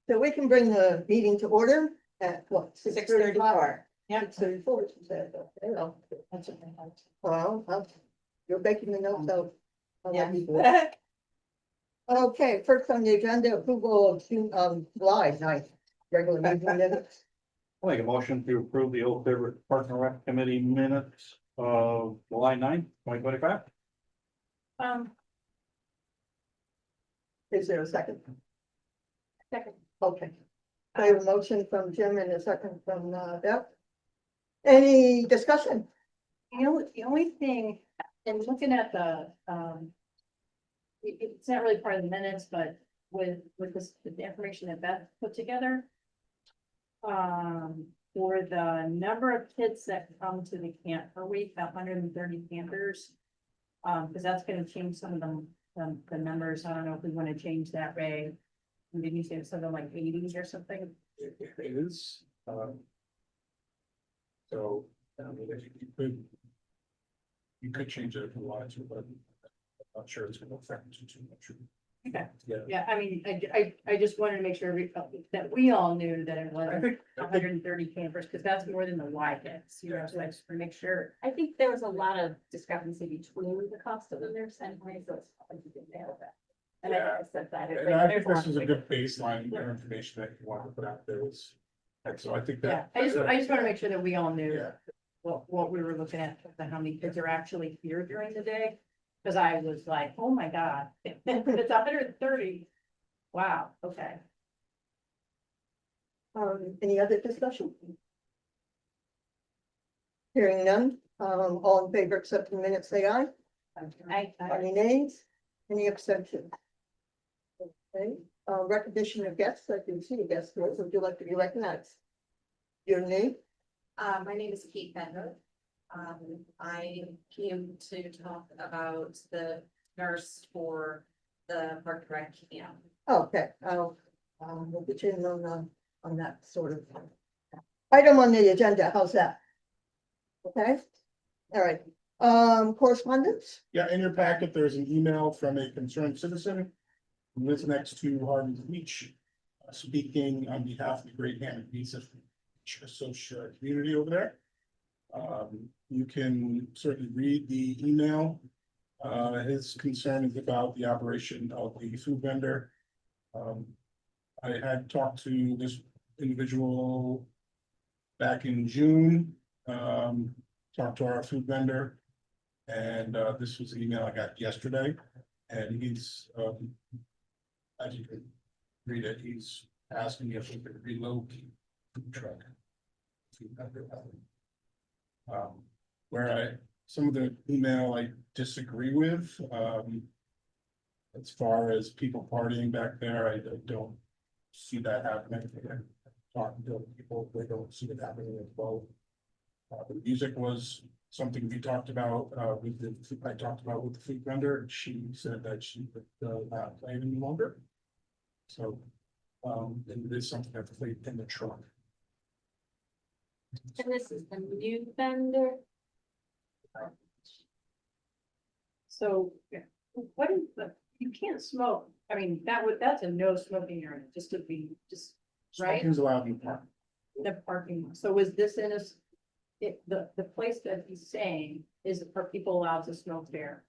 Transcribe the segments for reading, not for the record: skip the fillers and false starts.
So we can bring the meeting to order at what, 6:34. Yeah. 6:34, she said. Okay, well, That's what I thought. well, you're making the notes, so. I'll let you do it. Yeah. Okay, first on the agenda, approval of June, July 9th, regular meeting minutes. I'll make a motion to approve the Old Saybrook Park and Rec Committee minutes of July 9th, 2025. Is there a second? Second. Okay. I have a motion from Jim and a second from Beth. Any discussion? The only thing, and looking at the, it's not really part of the minutes, but with this, the information that Beth put together. For the number of kids that come to the camp per week, 130 campers. Because that's gonna change some of the numbers. I don't know if we want to change that, Ray. Did you say something like 80 or something? It is, so, you could change it if you wanted to, but I'm not sure it's gonna affect you too much. Okay. Yeah. Yeah, I mean, I just wanted to make sure that we all knew that it I was think, 130 campers, because that's more than the Y gets, you know, so I just want to make sure. I think there was a lot of discrepancy between the cost of the nurse and my, so it's probably didn't nail that. And I think I said that. and I think this is a good baseline of information that you want to put out there was. And so I think Yeah, that. I just want to make sure that we all knew Yeah, what we were looking at, how many kids are actually here during the day. Because I was like, oh my God, it's 130. Wow, okay. Any other discussion? Hearing none, all in favor accepting the minutes, say aye. Any nays? Any abstentions? Okay, recognition of guests, I can see a guest, here. Would you like to be recognized? Your name? My name is Kate Bender. I came to talk about the nurse for the Park and Rec camp. Okay, we'll get you in on that sort of item on the agenda, how's that? Okay, all right, correspondence? yeah, in your packet, there's an email from a concerned citizen who lives next to Harvey's Beach, speaking on behalf of the Great Hammond Beach Association community over there. You can certainly read the email. His concern is about the operation of the food vendor. I had talked to this individual back in June, talked to our food vendor. And this was the email I got yesterday, and he's, as you can read it, he's asking if we could relocate the truck. Where some of the email I disagree with, as far as people partying back there, I don't see that happening. Talking to people, they don't see it happening as well. The music was something we talked about, I talked about with the food vendor, and she said that she would not play it any longer. So, it is something that's played in the truck. And this is the new vendor. So what is you can't smoke. I mean, that's a no smoking area, just to be, right? Smoking's allowed in the park. The parking lot. So was this in the place that he's saying are people allowed to smoke there?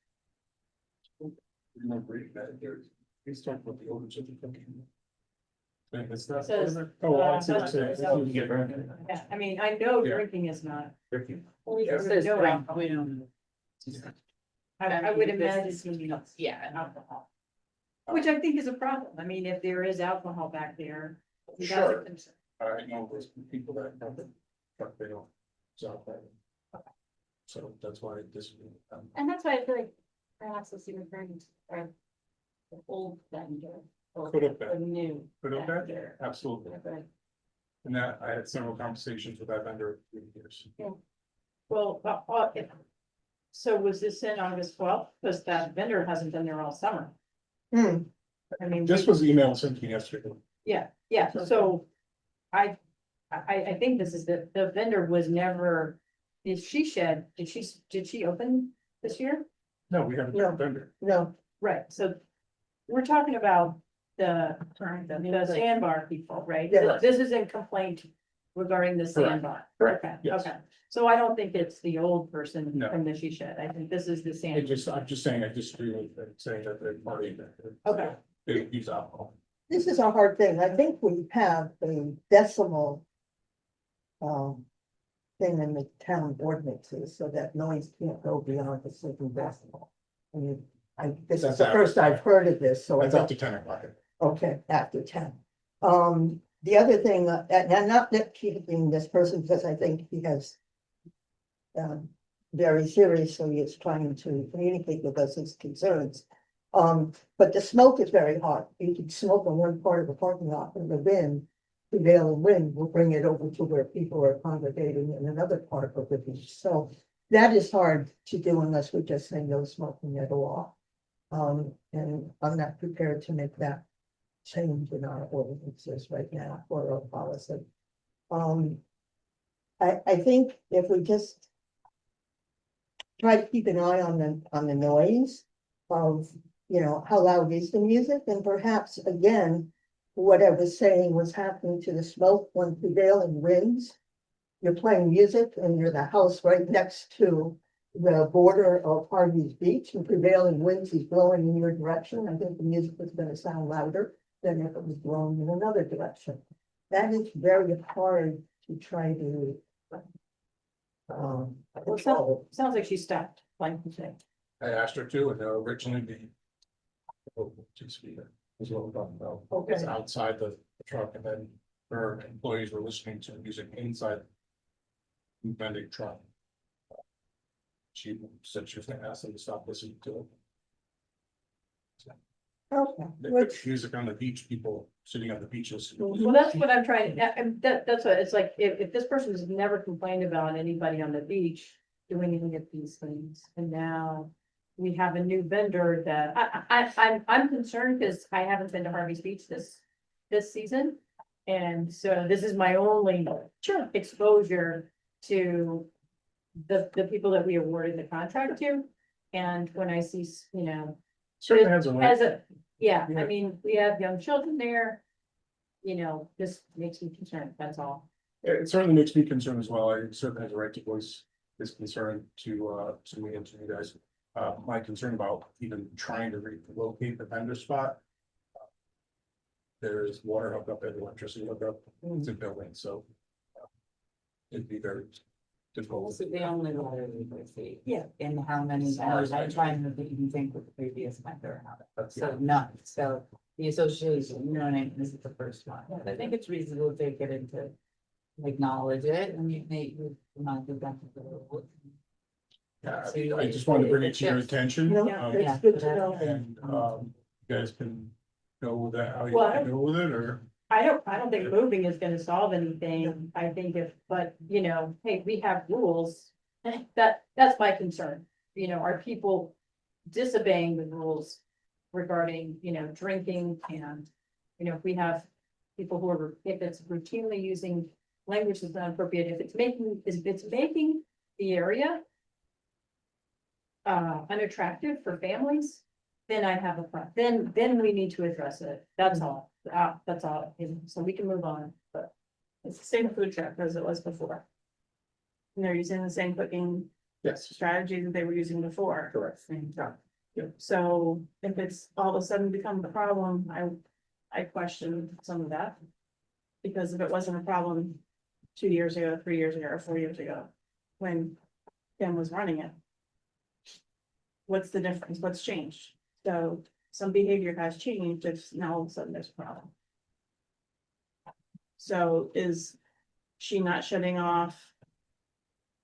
Remember that there's, he's talking about the odors of the cooking. Is that Says, part of it? Oh, well, I'd say it's that's- a- you can get rid of it. Yeah, I mean, I know Yeah. drinking is not. Yeah. I would imagine it's gonna be Yeah. alcohol. Which I think is a problem. I mean, if there is alcohol back there. that's a Sure. concern. I know there's people that have it, but they don't. So that's why this. And that's why I feel like perhaps it's referring to the old vendor. Or Could have the been. new. Could have been, vendor. absolutely. Okay. And that, I had several conversations with that vendor for years. Well, so was this in August 12th? Because that vendor hasn't been there all summer. Hmm, I mean. This was emailed sent to me yesterday. Yeah, so I think this is the vendor was never, did she open this year? No, we haven't No. got a vendor. no, Right, so we're talking about the sandbar people, right? Yes. This is in complaint regarding the sandbar. Correct. Okay, Yes. okay. So I don't think it's the old person No. from the she shed. I think this is the I sand. just, I'm just saying, I disagree with it, saying that they're party that. Okay. They use alcohol. This is a hard thing. I think we have a decimal. Thing in the town ordinances so that noise can't go beyond a certain decibel. I mean, this is That's the after first I've heard of this, so I That's up don't, to 10 o'clock. okay, after 10. The other thing, and I'm not nitpicking this person because I think he has. Very seriously is trying to communicate with us his concerns. But the smoke is very hot. You can smoke on one part of the parking lot and the wind. Prevailing wind will bring it over to where people are congregating in another part of the beach. So that is hard to do unless we just say no smoking at all. And I'm not prepared to make that change in our ordinances right now or our policy. I think if we just try to keep an eye on the noise of, how loud is the music, and perhaps again, what I was saying was happening to the smoke when prevailing winds. You're playing music and you're the house right next to the border of Harvey's Beach, and prevailing winds is blowing in your direction. I think the music is gonna sound louder than if it was blowing in another direction. That is very hard to try to control. Sounds like she stopped, like you say. I asked her to, and they're originally the. 2 speed is what we're talking about. Okay. It's outside the truck, and then her employees were listening to music inside. The vending truck. She said she was gonna ask them to stop listening to it. Okay, They put which, music on the beach, people sitting on the beaches. Well, that's what I'm trying, that's what, it's like, if this person has never complained about anybody on the beach doing any of these things, and now we have a new vendor that, I'm concerned because I haven't been to Harvey's Beach this season. And so this is my only exposure to the people that we awarded the contract to. And when I see, Certainly has a right. Yeah, I Yeah. mean, we have young children there. This makes me concerned, that's all. It certainly makes me concerned as well. I certainly have a right to voice this concern to me and to you guys. My concern about even trying to relocate the vendor spot. There is water hookup and electricity hookup to building, so. It'd be very difficult. This is the only water we see. Yeah. And how many hours I trying to even think with the previous vendor. So none, so the association, you know what I mean, this is the first one. I think it's reasonable to take it into. Acknowledge it and you may, not do that. Yeah, I just wanted to bring it to your attention. no, Yeah. it's good to know. And you guys can go with that, how you Well, want to go with it, or. I don't think moving is gonna solve anything. I think but hey, we have rules. That's my concern. Are people disobeying the rules regarding, drinking and, if we have people who are, if it's routinely using language that's not appropriate, if it's making the area unattractive for families, then I have a problem. Then we need to address it. That's all. That's all. So we can move on, but It's the same food truck as it was before. And they're using the same cooking Yes, strategy that they were using before. correct. Same truck. Yep. So if it's all of a sudden become a problem, I question some of that. Because if it wasn't a problem 2 years ago, 3 years ago, or 4 years ago, when Kim was running it. What's the difference? What's changed? So some behavior has changed, it's now all of a sudden there's a problem. So is she not shutting off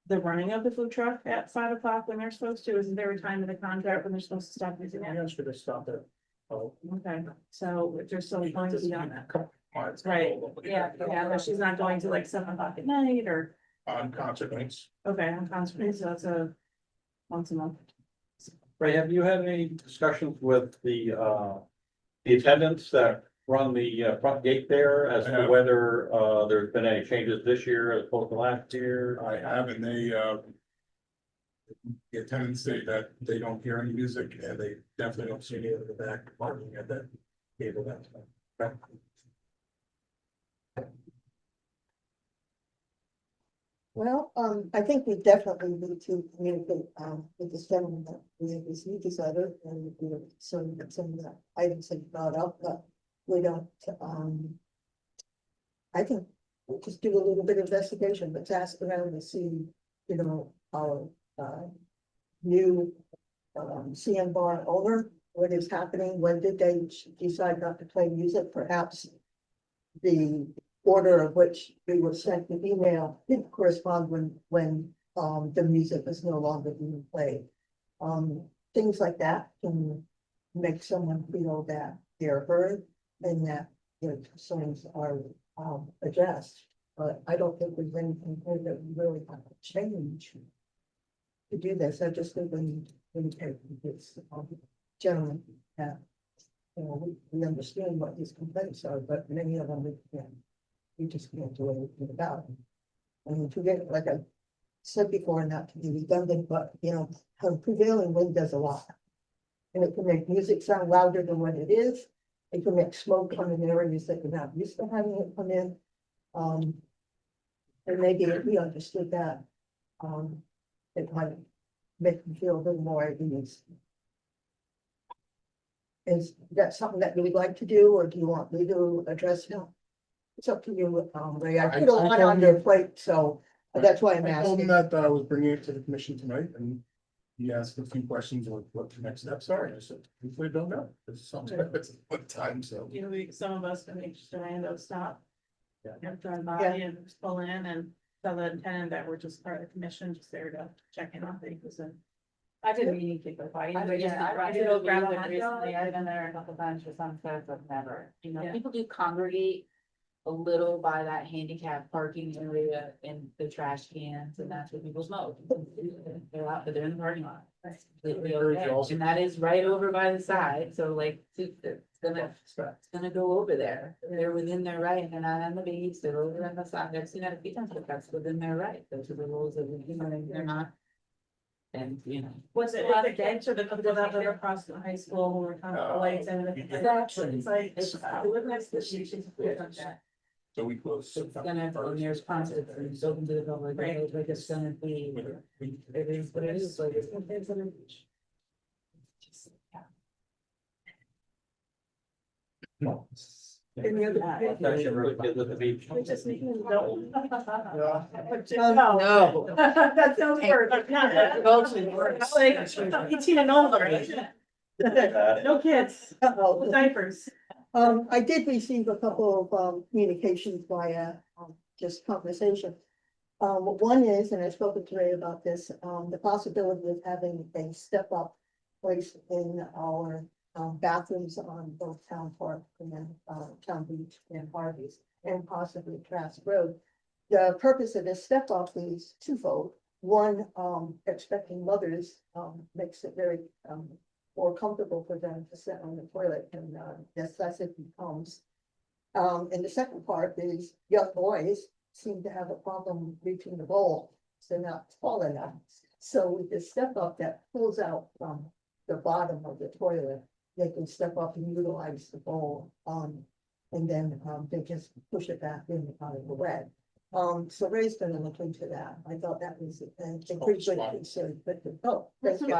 the running of the food truck at 5 o'clock when they're supposed to? Isn't there a time in the contract when they're supposed to stop using I it? asked her to stop it. Oh. Okay, so they're still going to be on that. Months. Right, yeah, but she's not going to like 7 o'clock at night or, On concert nights. okay, I'm constantly, so it's a once a month. Ray, have you had any discussions with the attendants that run the front gate there as I to have. whether there's been any changes this year as opposed to last year? I have, and they, the attendants say that they don't hear any music, and they definitely don't see any of the back parking at that gate event. Well, I think we definitely need to communicate, with the gentleman that we have received this letter and we have some of the items that you brought up, but we don't, I think we'll just do a little bit of investigation, but ask around to see, our, new, CN bar owner, what is happening, when did they decide not to play music, perhaps the order of which we were sent the email didn't correspond when the music was no longer being played. Things like that can make someone feel that they're heard and that their concerns are addressed. But I don't think there's anything here that we really have to change to do this. I just think we need to take this gentleman that we understand what his complaints are, but many of them we just can't do anything about it. I mean, to get, like I said before, not to be redundant, but how prevailing wind does a lot. And it can make music sound louder than what it is. It can make smoke come in areas that you're not used to having it come in. And maybe if we understood that, it might make me feel a little more at ease. Is that something that you would like to do, or do you want me to address him? It's up to you, Ray. I put a lot on your plate, so that's why I'm I told him asking. that I was bringing it to the commission tonight, and he asked a few questions on what the next steps are, and I said, hopefully don't know. It's sometimes it's a good time, so. Some of us can make Orlando stop. Yeah. And drive by Yeah. and just pull in and tell the tenant that we're just part of the commission, just there to check in on things and. I didn't mean to go by. I but just I to drove grab around them it recently, I've been there a couple times for sunsets, but never, Yeah. people do congregate a little by that handicap parking area and the trash cans, and that's where people smoke. They're out, they're in the parking lot. Completely Encourage okay. you also- And that is right over by the side, so like, it's gonna go over there. They're within their right, and they're not on the beach, they're over on the side, I've seen that a few times, but that's within their right, those are the rules that, they're not. And, Was it the kids or the people that live across the high school who were kind of lights and everything? Exactly. It's like, It's- it looked nice that she should put it on that. So we close. It's gonna have, and there's concerts, and it's open to the public, Right. like it's gonna be, it is what it is, like it's. Just, yeah. Any other- That's really good at the beach. We just need to know. No. That sounds weird. Like 18 and older. No kids, Uh-oh. with diapers. I did receive a couple of communications via just conversation. One is, and I spoke to Ray about this, the possibility of having a step up placed in our bathrooms on both Town Park and then Town Beach and Harvey's and possibly Trask Road. The purpose of this step up is twofold. One, expecting mothers makes it very more comfortable for them to sit on the toilet and necessity comes. And the second part is young boys seem to have a problem reaching the bowl, so they're not tall enough. So with this step up that pulls out from the bottom of the toilet, they can step up and utilize the bowl. And then they just push it back in out of the way. So Ray's gonna look into that. I thought that was a pretty good concern, but thank you.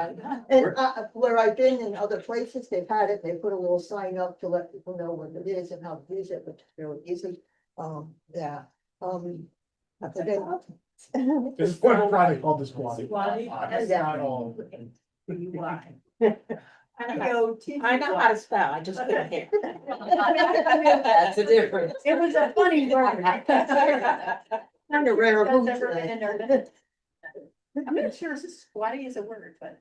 And where I've been in other places, they've had it, they put a little sign up to let people know what it is and how to use it, which is really easy. But then- There's one product called this quality. Squatty? It's not all. Why? I know how to spell, I just couldn't hear. That's a difference. It was a funny word. Kind of rare. That's never been in there. I'm not sure if squatty is a word, but.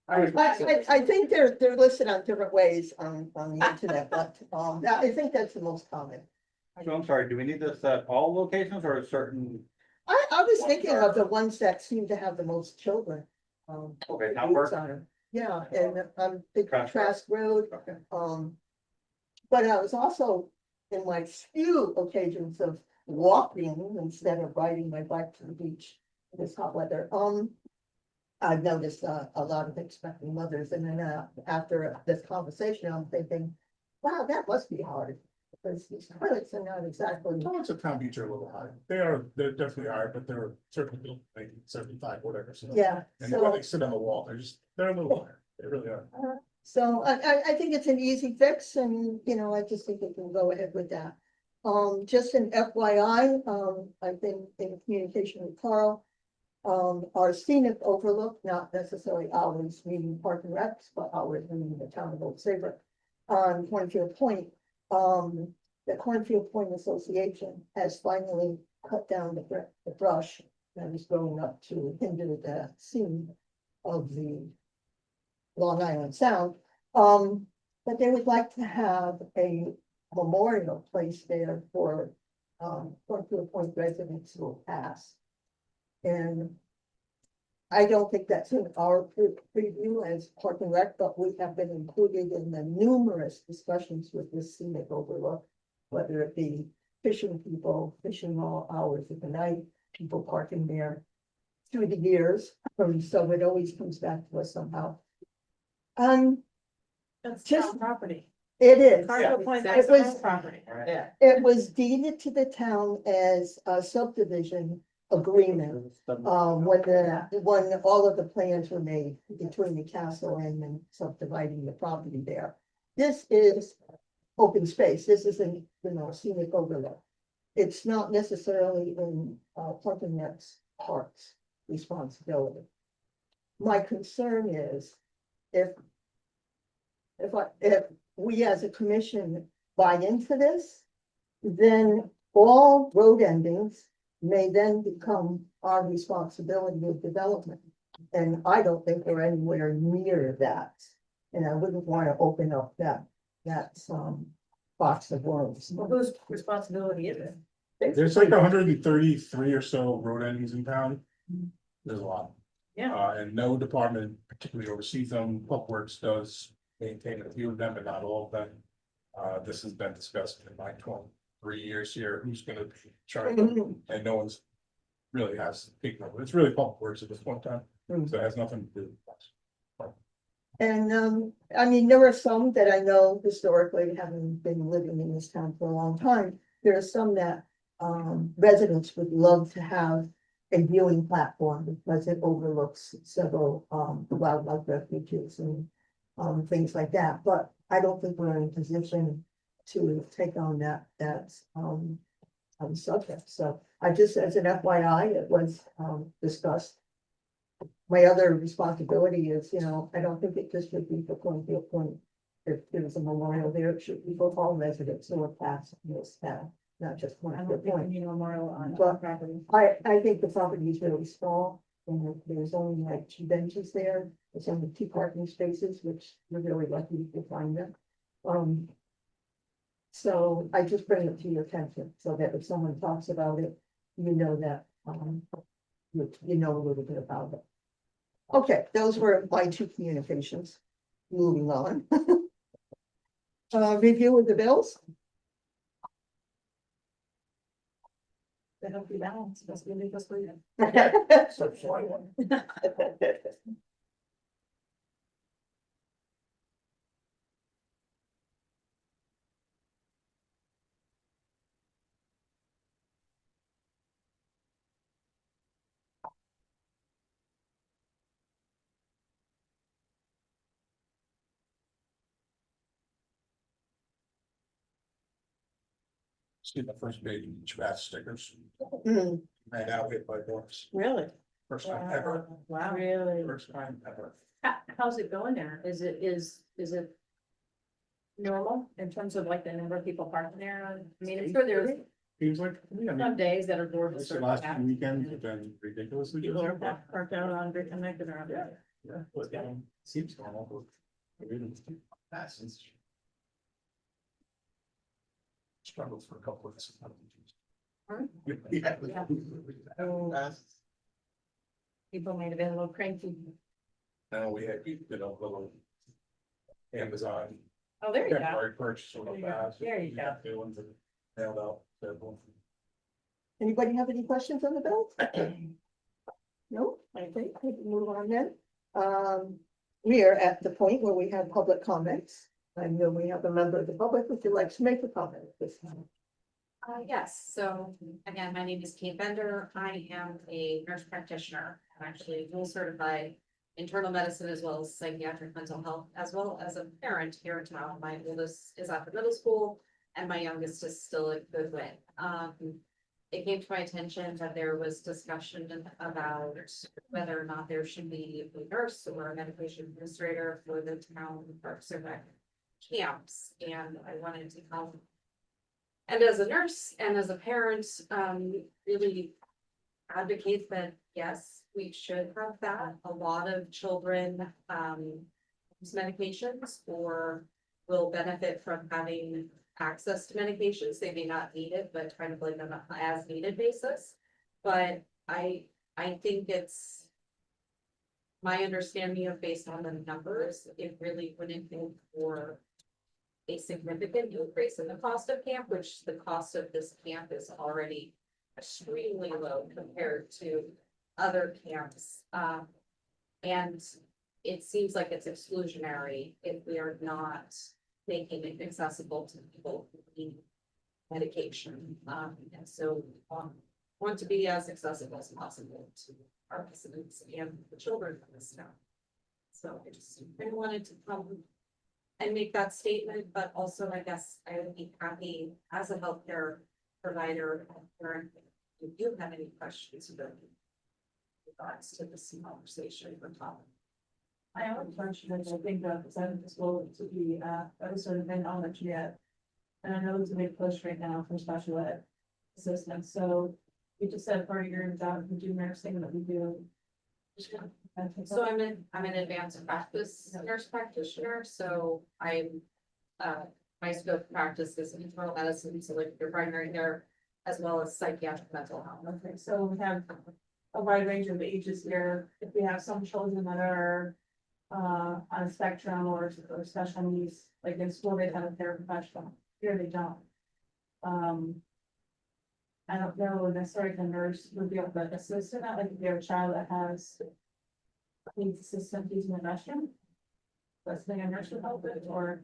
I think they're listed on different ways on the internet, but I think that's the most common. So I'm sorry, do we need this at all locations or a certain? I was thinking of the ones that seem to have the most children. Okay, now work. Yeah, and big Trask Trask Road, Okay. but I was also in my few occasions of walking instead of riding my bike to the beach in this hot weather. I've noticed a lot of expecting mothers, and then after this conversation, I'm thinking, wow, that must be hard. Because these credits are not exactly, Toilets at town beach are a little high. They're definitely higher, but they're certainly built like 75, whatever, so. yeah, And the way so. they sit on the wall, they're a little higher, they really are. So I think it's an easy fix and, you know, I just think we can go ahead with that. Just an FYI, I've been in communication with Carl. Our scenic overlook, not necessarily ours, meaning Park and Recs, but ours, meaning the town of Old Saybrook, on Cornfield Point. The Cornfield Point Association has finally cut down the brush that is growing up to hinder the scene of the Long Island Sound. But they would like to have a memorial place there for Cornfield Point residents who have passed. And I don't think that's in our preview as Park and Rec, but we have been included in the numerous discussions with this scenic overlook, whether it be fishing people, fishing all hours of the night, people parking there through the years. So it always comes back to us somehow. That's Just- town property. It is. Cargill Point, It that's was- town property. Yeah. It was deeded to the town as a subdivision agreement. When all of the plans were made between the castle and then subdividing the property there. This is open space. This isn't, you know, scenic overlook. It's not necessarily in Park and Rec's parks responsibility. My concern is if we as a commission buy into this, then all road endings may then become our responsibility of development. And I don't think we're anywhere near that. And I wouldn't want to open up that box of worms. Well, whose responsibility is it? There's like 133 or so road endings in town. There's a lot. Yeah. And no department particularly oversees them. Public Works does maintain a few of them, but not all of them. This has been discussed in my 23 years here, who's gonna charge them, and no one's really has taken over. It's really Public Works at this point in time, so it has nothing to do with us. And I mean, there are some that I know historically, having been living in this town for a long time, there are some that residents would love to have a viewing platform because it overlooks several wildlife refuges and things like that. But I don't think we're in a position to take on that subject. So I just, as an FYI, it was discussed. My other responsibility is, you know, I don't think it just should be for Cornfield Point. If there's a memorial there, it should be for all residents who have passed in this town, not just I don't Cornfield think we Point. need a memorial on Well, property. I think the property is really small, and there's only like 2 benches there, there's only 2 parking spaces, which we're really lucky to find them. So I just bring it to your attention, so that if someone talks about it, you know that, you know a little bit about it. Okay, those were my 2 communications. Moving on. Review of the bills. The healthy balance, that's gonna make us breathe. So, see the first page, each batch stickers, Mm, made out with by doors. Really? First time ever, Wow. Really? first time ever. How's it going there? Is it normal in terms of like the number of people parking there? I mean, I'm sure there's Seems like, to me, I mean, some days that are gorgeous. the last 2 weekends have been ridiculously. People busy, are but- parked out on Brick and Nick and around Yeah, there. yeah, but seems normal. but it is since struggled for a couple of weeks. Yeah. People may have been a little cranky. Now we had, little Amazon Oh, there you go. temporary purchase of There you that. go. There you go. New ones that mailed out. So, Anybody have any questions on the bill? No, I think we can move on then. We are at the point where we have public comments. I know we have a member of the public. Would you like to make a comment at this time? Yes, so again, my name is Kate Bender. I am a nurse practitioner. I'm actually dual certified internal medicine as well as psychiatric mental health, as well as a parent here in town. My oldest is at the middle school and my youngest is still at Goodwin. It came to my attention that there was discussion about whether or not there should be a nurse or a medication administrator for the town parks and rec camps, and I wanted to come. And as a nurse and as a parent, really advocate that, yes, we should have that. A lot of children, use medications or will benefit from having access to medications. They may not need it, but trying to blame them as needed basis. But I think it's my understanding of based on the numbers, it really wouldn't be for a significant increase in the cost of camp, which the cost of this camp is already extremely low compared to other camps. And it seems like it's exclusionary if we are not making it accessible to people who need medication. And so want to be as accessible as possible to our residents and the children in this town. So I wanted to come and make that statement, but also I guess I would be happy as a healthcare provider, or if you have any questions about regards to this conversation or topic. I have a question, that I think that sent the school to be, that was sort of been on it yet. And I know there's a big push right now for special ed assistance, so you just said part of your job, you do nursing that we do. So I'm an advanced practice nurse practitioner, so I'm, my scope of practice is internal medicine, so like your primary care, as well as psychiatric mental health. Okay, so we have a wide range of ages here. If we have some children that are on a spectrum or special needs, like in school, they have a paraprofessional, here they don't. I don't know necessarily the nurse would be able to assist in that, like if you have a child that has needs assistance using the restroom. That's something a nurse would help with, or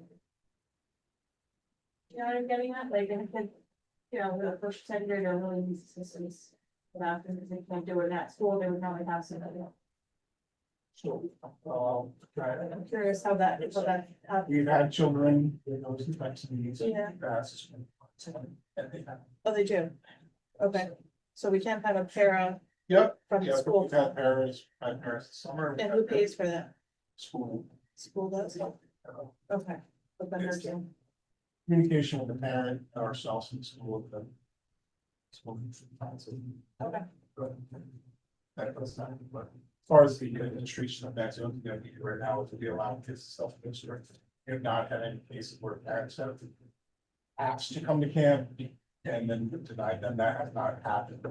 you know what I'm getting at, like, I think, you know, the first second grader really needs assistance. Without them, because they can't do it at school, they would probably have somebody else. So, I'm curious how that, we've had children with those types of needs. Yeah. And they have. oh, they do, okay, so we can't have a para Yep. from Yeah, the but school, we've had parents this summer. and who pays for that? School. School does, okay, but the nursing, Communication with the parent, ourselves in school with them. School. okay. That goes on, but as far as the administration of that's the only thing I need right now is to be allowed kids to self-administer. We have not had any cases where parents have asked to come to camp and then denied them. That has not happened.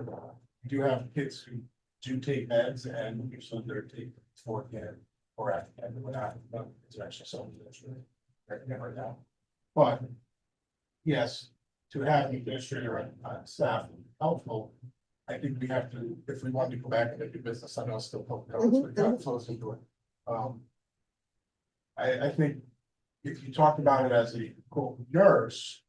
We do have kids who do take meds and usually they're taking before camp or after camp. We're not, it's actually self-administering right now. But yes, to have an administrator on staff helpful. I think we have to, if we want to go back and do business, I know it's still public health, so we got close into it. I think if you talk about it as a quote nurse,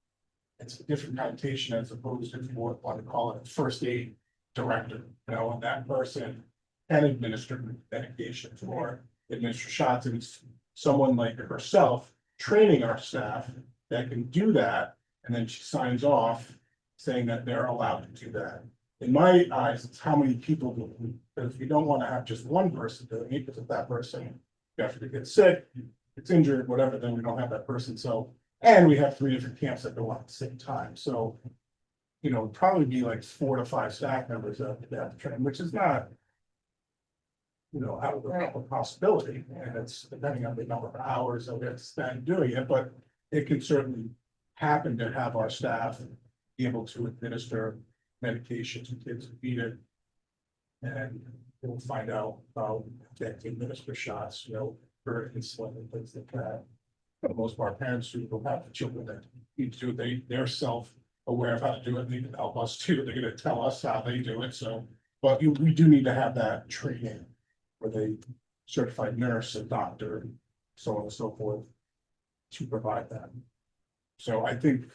it's a different connotation as opposed to if you want to call it a first aid director, you know, and that person can administer medications or administer shots, and it's someone like herself training our staff that can do that, and then she signs off saying that they're allowed to do that. In my eyes, it's how many people do it, because you don't want to have just one person doing it, because if that person after they get sick, gets injured, whatever, then we don't have that person, so. And we have 3 different camps that go on at the same time, so. You know, probably be like 4 to 5 staff members that have to train, which is not. You know, out of the realm of possibility, and it's depending on the number of hours that we have to spend doing it, but it can certainly happen to have our staff be able to administer medication to kids who need it. And we'll find out how they can administer shots, you know, for insulin and things like that. For the most part, parents who will have the children that need to do it, they're self-aware of how to do it, they can help us too, they're gonna tell us how they do it, so. But we do need to have that training with a certified nurse, a doctor, so on and so forth. to provide that. So I think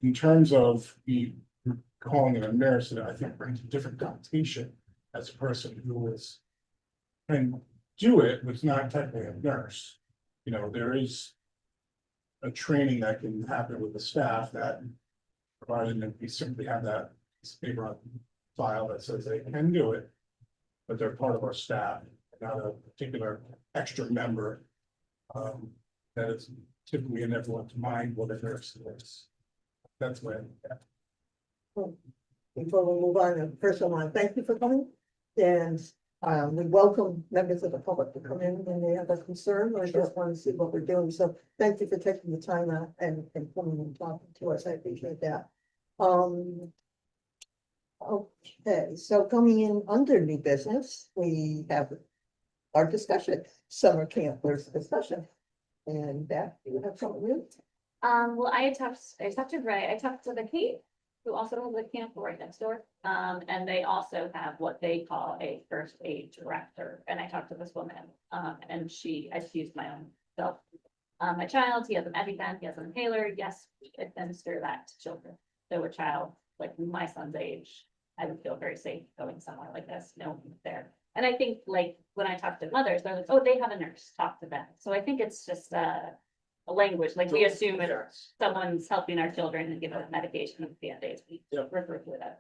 in terms of the calling it a nurse, I think brings a different connotation as a person who is can do it, but it's not technically a nurse. You know, there is a training that can happen with the staff that provided that we simply have that piece of paper on file that says they can do it, but they're part of our staff, not a particular extra member. That is typically in everyone's mind what a nurse is. That's when. Before we move on, first I want to thank you for coming. And we welcome members of the public to come in when they have a concern or just want to see what we're doing. So thank you for taking the time out and coming and talking to us. I appreciate that. Okay, so coming in under new business, we have our discussion, summer camp, there's discussion. And that, you have something new? Well, I talked to Ray, I talked to the Kate, who also has a camp right next door. And they also have what they call a first aid director. And I talked to this woman, and I used my own self. My child, he has an EpiPen, he has an inhaler. Yes, we administer that to children. So a child like my son's age, I would feel very safe going somewhere like this, no one there. And I think like when I talk to mothers, they're like, oh, they have a nurse, talk to them. So I think it's just a language, like we assume if someone's helping our children and give us medication and Band-Aids, we refer to it as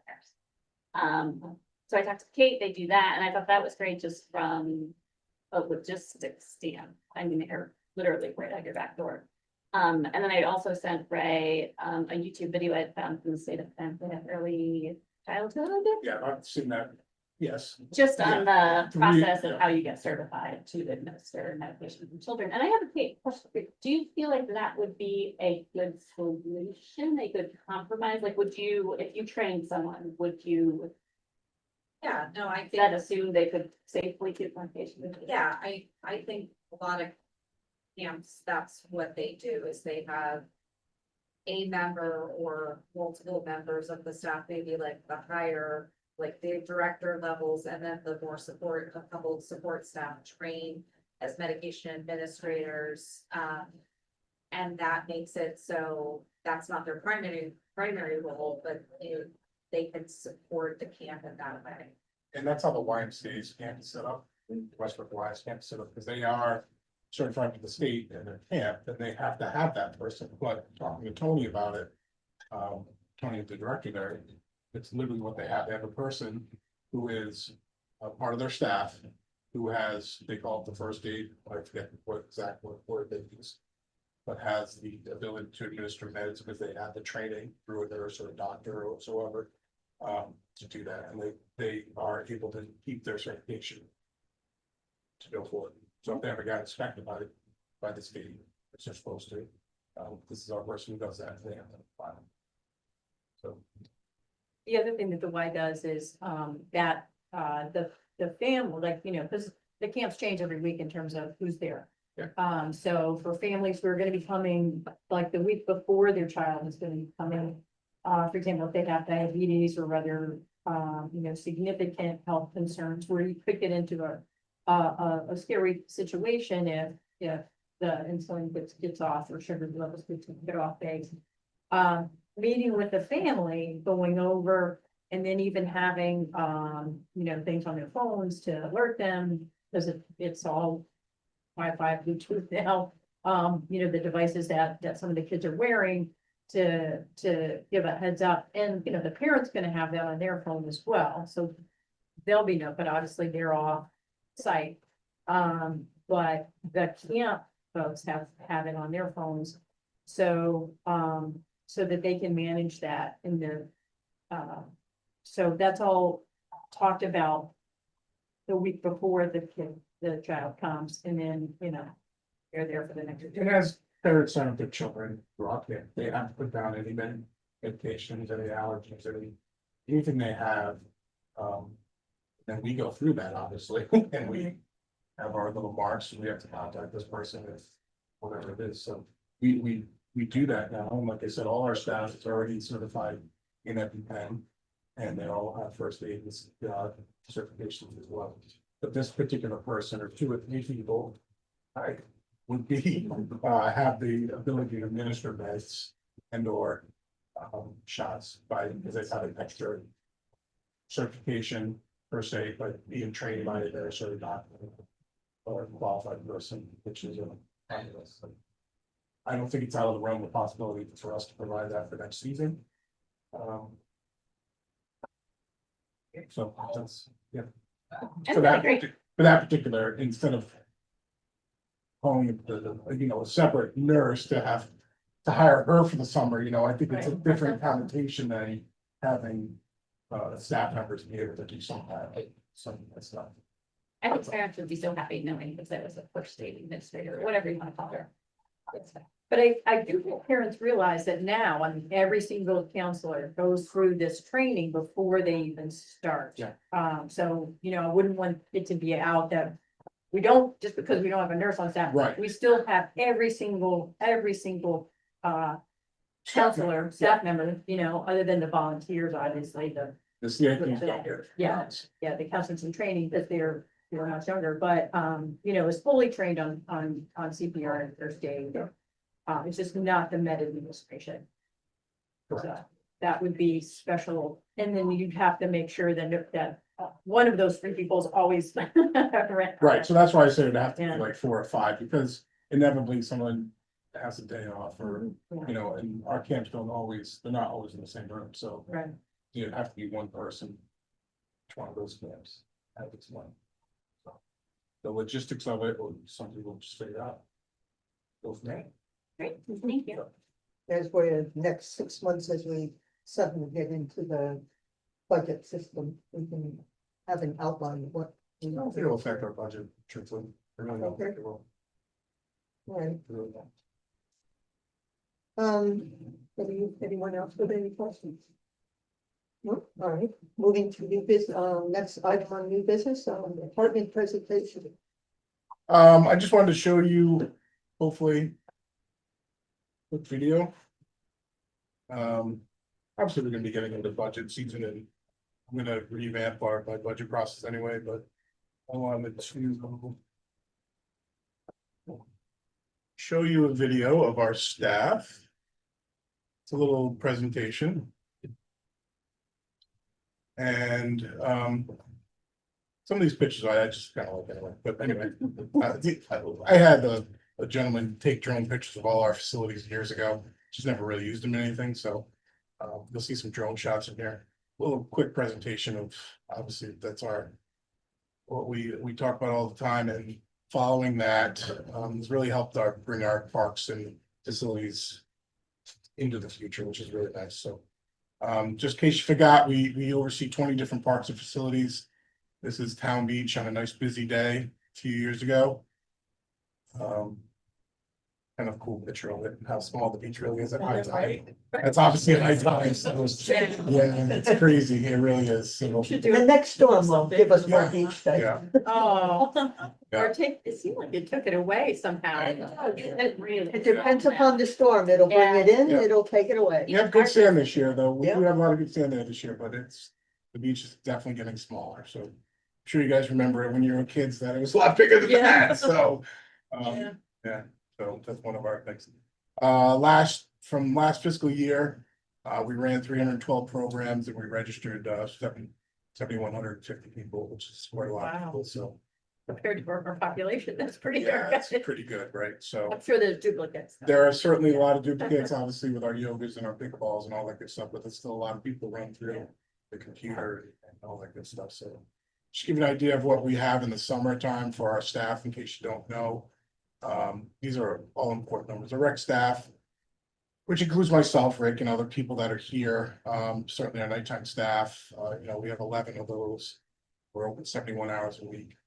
a nurse. So I talked to Kate, they do that, and I thought that was great just from a logistics stand. I mean, they're literally right at your back door. And then I also sent Ray a YouTube video I had found from the state of early childhood. Yeah, I've seen that. Yes. Just on the process Yeah. of how you get certified to administer medication to children. And I have a question for you. Do you feel like that would be a good solution, a good compromise? Like, would you, if you trained someone, would you Yeah, no, I think. that assume they could safely give medication? Yeah, I think a lot of camps, that's what they do, is they have a member or multiple members of the staff, maybe like the higher, like the director levels, and then the more support, a couple of support staff trained as medication administrators. And that makes it so that's not their primary role, but they can support the camp in that way. And that's how the YMCA's camp is set up, Westbrook Lions camp is set up, because they are certified with the state and their camp, and they have to have that person. But talking to Tony about it, Tony, the director there, it's literally what they have. They have a person who is a part of their staff who has, they call it the first aid, I forget what exact word they use, but has the ability to administer meds because they have the training through a nurse or a doctor or whatsoever to do that, and they are able to keep their certification to go forward. So if they ever got inspected by the state, which they're supposed to, this is our person who does that. They have to file. So. The other thing that the Y does is, that, the family, like, you know, because the camps change every week in terms of who's there. Yeah. So for families who are gonna be coming, like the week before their child is gonna be coming, for example, if they have diabetes or other, you know, significant health concerns where you could get into a scary situation if the insulin gets off or sugar levels get off base. Meeting with the family, going over, and then even having, you know, things on their phones to alert them, because it's all Wi-Fi, Bluetooth now. You know, the devices that some of the kids are wearing to give a heads up, and, you know, the parent's gonna have that on their phone as well, so they'll be no, but obviously they're off site. But the camp folks have it on their phones, so that they can manage that in the, so that's all talked about the week before the child comes, and then, you know, they're there for the next. It has parents and their children throughout there. They have to put down any medications, any allergies, anything they have. Then we go through that, obviously, and we have our little marks, and we have to contact this person if whatever it is. So we do that now. And like I said, all our staff is already certified in EpiPen, and they all have first aid certifications as well. But this particular person, or two or three people, would be, have the ability to administer meds and or shots by, because they have an extra certification per se, but being trained by their certified doctor or qualified person, which is I don't think it's out of the realm of possibility for us to provide that for next season. So that's, yeah. For that, for that particular, instead of calling the, a separate nurse to have to hire her for the summer, I think it's a Right. different connotation than having staff members be able to do some of that stuff. I think parents would be so happy knowing that there was a first aid administrator, or whatever you want to call her. But I do think parents realize that now, every single counselor goes through this training before they even start. Yeah. So, I wouldn't want it to be out that we don't, just because we don't have a nurse on staff. Right. We still have every single, counselor, staff member, other than the volunteers, obviously, It's the Yeah. the counselors in training, because they're much younger, but, is fully trained on CPR and first aid. It's just not the med administration. So that would be special, and then you'd have to make sure that one of those three people is always. Right, so that's why I said it'd have to Yeah. be like 4 or 5, because inevitably someone has a day off or, Yeah. and our camps they're not always in the same room, so Right. you'd have to be one person. Each one of those camps, at its one. So, the logistics of it, or something we'll just figure out. Go from there. Great, thank you. As we're next 6 months, as we suddenly get into the budget system, we can have an outline of what. I don't think it'll affect our budget, truthfully. I really don't think it will. Right, I really don't. anyone else with any questions? No, all right, moving to new business, next item on new business, department presentation. I just wanted to show you, hopefully. Quick video. Obviously, we're gonna be getting into budget season and I'm gonna revamp my budget process anyway, but I wanted to show you a video of our staff. It's a little presentation. And some of these pictures I just kind of like anyway, but anyway, I had a gentleman take drone pictures of all our facilities years ago. Just never really used them in anything, so you'll see some drone shots in here. A little quick presentation of, obviously, that's what we talk about all the time, and following that has really helped bring our parks and facilities into the future, which is really nice. So just in case you forgot, we oversee 20 different parks and facilities. This is Town Beach on a nice busy day a few years ago. Kind of cool picture of it, how small the beach really is at high tide. That's obviously at high tide, so yeah, it's crazy, it really is. So, The next storm will give us more beach day. yeah, Oh, Yeah. or it seemed like you took it away somehow. It depends upon the storm, it'll bring it in, Yeah. it'll take it away. we have good sand this year, though. We do Yeah. have a lot of good sand there this year, but the beach is definitely getting smaller, so. I'm sure you guys remember it when you were kids, that it was a lot bigger than Yeah. that, so. Yeah. Yeah, so that's one of our things. From last fiscal year, we ran 312 programs and we registered 7,150 people, which is quite a lot of Wow. people, so. Compared to our population, that's pretty Yeah, good. it's pretty good, right? So I'm sure there's duplicates. there are certainly a lot of duplicates, obviously, with our yogas and our pickleballs and all that good stuff, but there's still a lot of people run through the computer and all that good stuff, so. Just give you an idea of what we have in the summertime for our staff, in case you don't know. These are all important numbers. The rec staff, which includes myself, Rick, and other people that are here, certainly our nighttime staff, we have 11 of those. We're open 71 hours a week.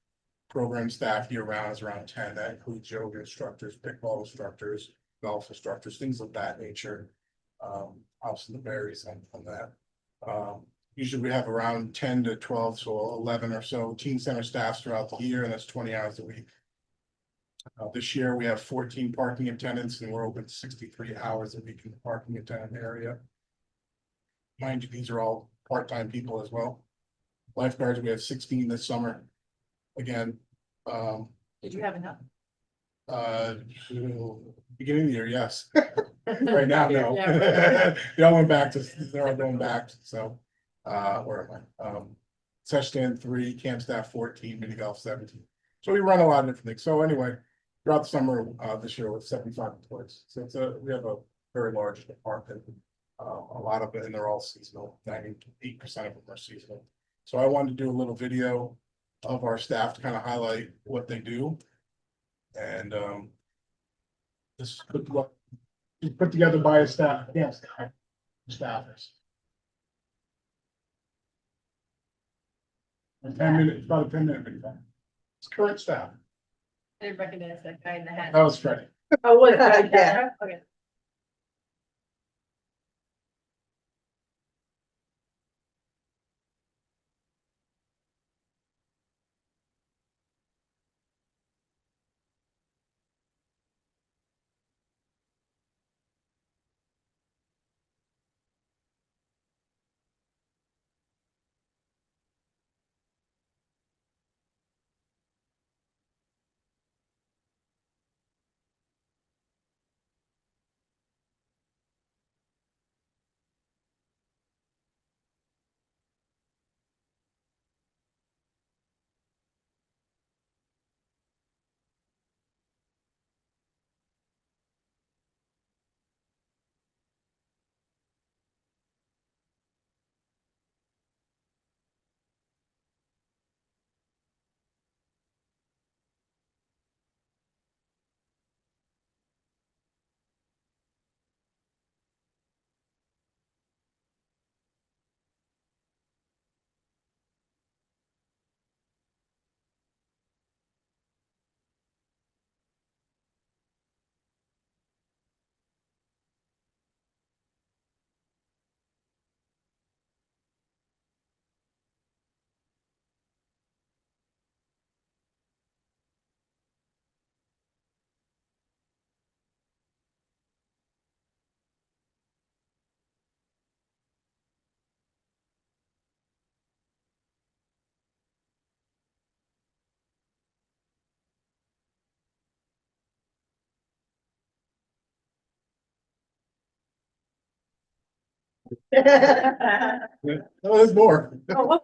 Program staff year round is around 10. That includes yoga instructors, pickleball instructors, golf instructors, things of that nature. Obviously the varies on that. Usually we have around 10 to 12, so 11 or so teen center staffs throughout the year, and that's 20 hours a week. This year we have 14 parking attendants and we're open 63 hours a week in the parking attendant area. Mind you, these are all part-time people as well. Lifeguards, we have 16 this summer. Again, Did you have enough? Beginning of the year, yes. Right now, no. Yeah. They all went back to, they're all going back, so, where am I? Session stand 3, camp staff 14, mini golf 17. So we run a lot of different things. So anyway, throughout the summer, this year with 75 employees. So we have a very large department. A lot of it, and they're all seasonal. 98% of them are seasonal. So I wanted to do a little video of our staff to kind of highlight what they do. And, this put together by a staff, yes, staffers. A 10-minute, about a 10-minute video. It's current staff. I didn't recognize that guy in the hat. That was Freddie. Oh, what? Yeah. Okay. Oh, there's more. Oh,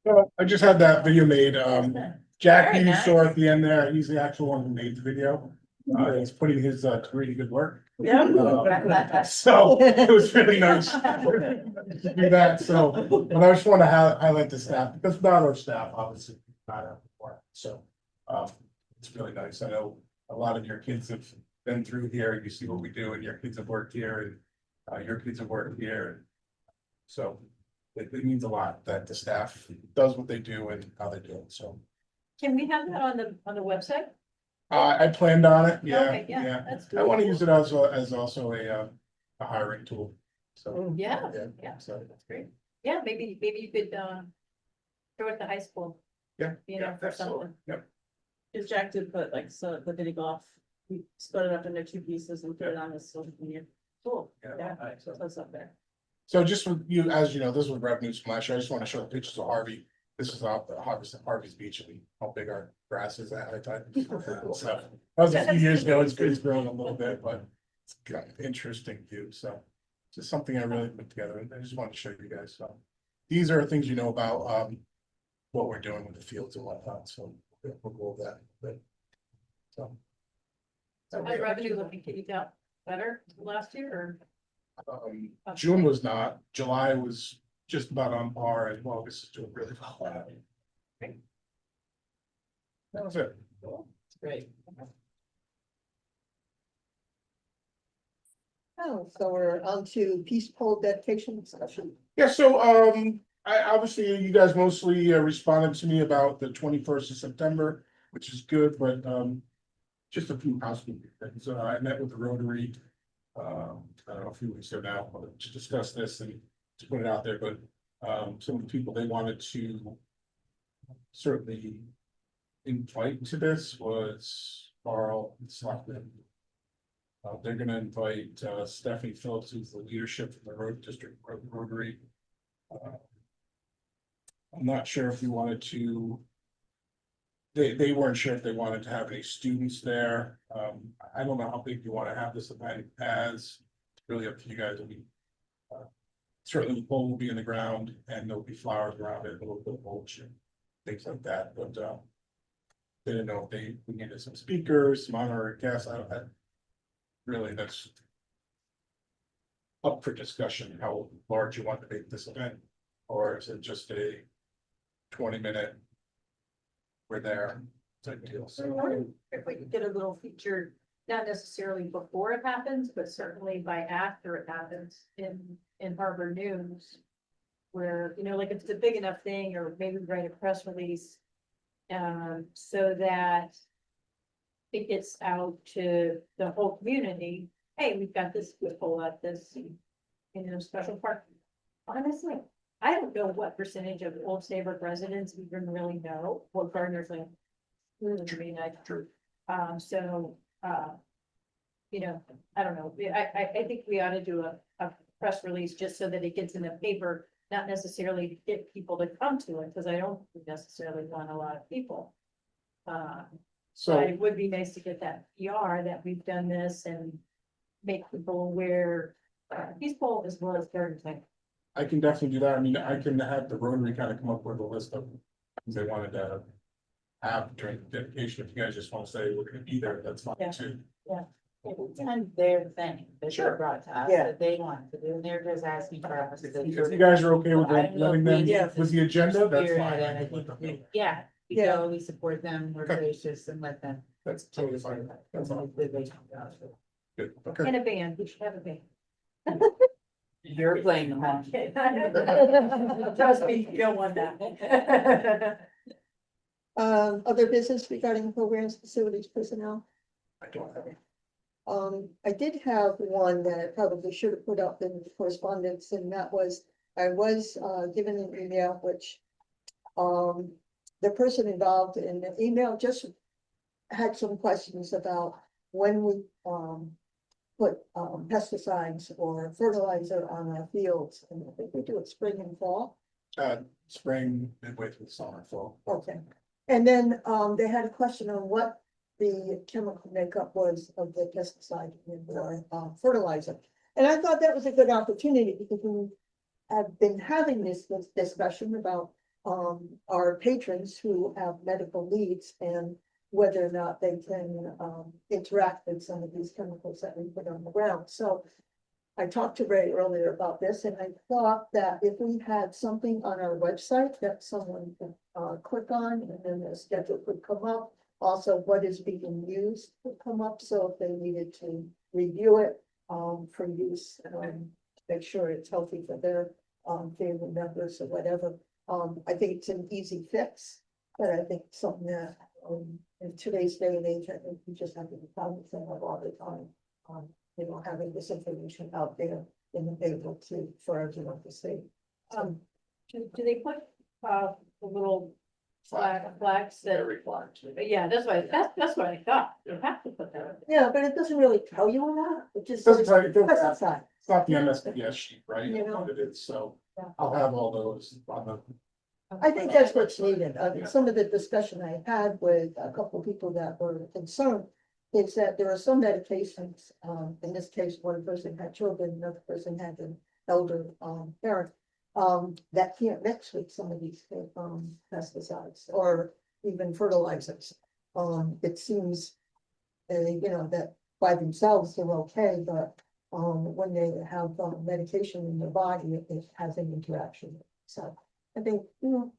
I just had that video made, Jack, Very you nice. saw at the end there, he's the actual one who made the video. He's putting his, really good work. Yeah. So it was really nice to do that, so, but I just want to highlight the staff, because without our staff, obviously, not have work, so. It's really nice, I know a lot of your kids have been through here, you see what we do, and your kids have worked here, and your kids have worked here. And so it means a lot that the staff does what they do and how they do it, so. Can we have that on the website? I planned on it, yeah, Okay, yeah, yeah. that's I want to use it as also a hiring tool, so. Yeah, yeah, So, that's great. Yeah, maybe you could, throw it to high school. yeah. You know, yeah, for absolutely. something. Yep. If Jack did put like, so the video off, we split it up into 2 pieces and put it on his social media. Cool. Yeah. So it's up there. So just with you, as you know, this was revenues from last year. I just want to show the pictures of Harvey. This is off Harvey's Beach and how big our grass is at that time. So that was a few years ago. It's grown a little bit, but it's got an interesting view. So just something I really put together. And I just wanted to show you guys. So these are things you know about what we're doing with the fields and whatnot. So we'll go over that. But so So how's revenue looking? Can you tell better last year or? June was not, July was just about on par, and August is doing really well. Great. That was it. It's great. Oh, so we're on to peace poll dedication discussion. Yeah, so, I obviously, you guys mostly responded to me about the 21st of September, which is good, but, just a few housekeeping things. I met with the Rotary, I don't know, a few weeks ago now, to discuss this and to put it out there, but, some of the people they wanted to certainly invite to this was Carl and Selectman. They're gonna invite, Stephanie Phillips, who's the leadership from the road district Rotary. I'm not sure if you wanted to. They weren't sure if they wanted to have any students there. I don't know how big you want to have this event as. It's really up to you guys. I mean, certainly the pole will be in the ground and there'll be flowers around it, a little bit of mulch and things like that, but they didn't know if we needed some speakers, some honorary guests. I don't know. Really, that's up for discussion, how large you want to make this event, or is it just a 20-minute we're there type deal? So If we could get a little feature, not necessarily before it happens, but certainly by after it happens in Harbor News. Where, you know, like if it's a big enough thing, or maybe write a press release. So that it gets out to the whole community. Hey, we've got this pole at this, special park. Honestly, I don't know what percentage of Old Saybrook residents even really know what Gardner's Lane. I mean, so, I don't know, I think we ought to do a press release just so that it gets in the paper, not necessarily to get people to come to it, because I don't necessarily want a lot of people. But So it would be nice to get that PR that we've done this and make people aware, Peace Pole as well as Gardner's Lane. I can definitely do that. I mean, I can have the Rotary kind of come up with a list of things they wanted to have during the dedication. If you guys just want to say we're gonna be there, that's fine Yeah. too. It's kind of their thing that they Sure. brought to us, Yeah. that they want to do, and they're just asking for us. If you guys are okay with I don't know letting if them we- with the agenda, that's Spirit, fine. and I think yeah, we Yeah. go, we support them, we're Okay. gracious and let them. That's totally fine. That's fine. Hopefully they come to us. Good. Okay. And a band, we should have a band. You're playing the home. Trust me, you don't want that. Other business regarding programs, facilities, personnel. I don't have it. I did have one that I probably should have put up in correspondence, and that was, I was, given an email, which, the person involved in the email just had some questions about when we, put, pesticides or fertilizer on our fields, and I think we do it spring and fall. Spring, midway through the summer, fall. Okay, and then, they had a question on what the chemical makeup was of the pesticide or fertilizer. And I thought that was a good opportunity because we have been having this discussion about our patrons who have medical needs and whether or not they can, interact with some of these chemicals that we put on the ground. So I talked to Ray earlier about this, and I thought that if we had something on our website that someone could, click on, and then the schedule could come up. Also, what is being used would come up, so if they needed to review it, for use, make sure it's healthy for their, family members or whatever. I think it's an easy fix, but I think something that, in today's day and age, I think we just have to be cognizant of all the time. Having this information out there and able to, for everyone to see. Do they put, the little flags that? Yeah, that's what I thought, you have to put that. Yeah, but it doesn't really tell you a lot, it just. Doesn't tell you- it doesn't- Pesticide. It's not the MSPS sheet, right? You know. It is, so Yeah. I'll have all those on the. I think that's what's needed. Some of the discussion I had with a couple of people that were concerned is that there are some medications, in this case, one person had children, another person had an elder, parent, that can't mix with some of these, pesticides or even fertilizers. It seems, that by themselves they're okay, but, when they have, medication in their body, it has an interaction. So I think,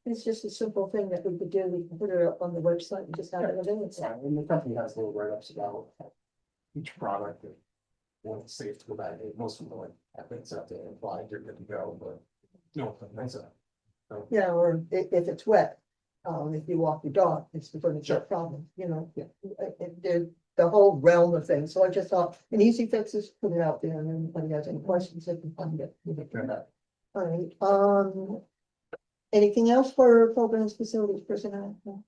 it's just a simple thing that we could do. We can put it up on the website and just have it available. And the company has little write-ups about each product and when it's safe to go back. Most of them like have things out there implied you're good to go, but no, that's a. Yeah, or if it's wet, if you walk your dog, it's the furniture Sure. problem, the whole realm of things. So I just thought an easy fix is put it out there, and anybody has any questions, they can find it. All right, anything else for programs, facilities, personnel? No?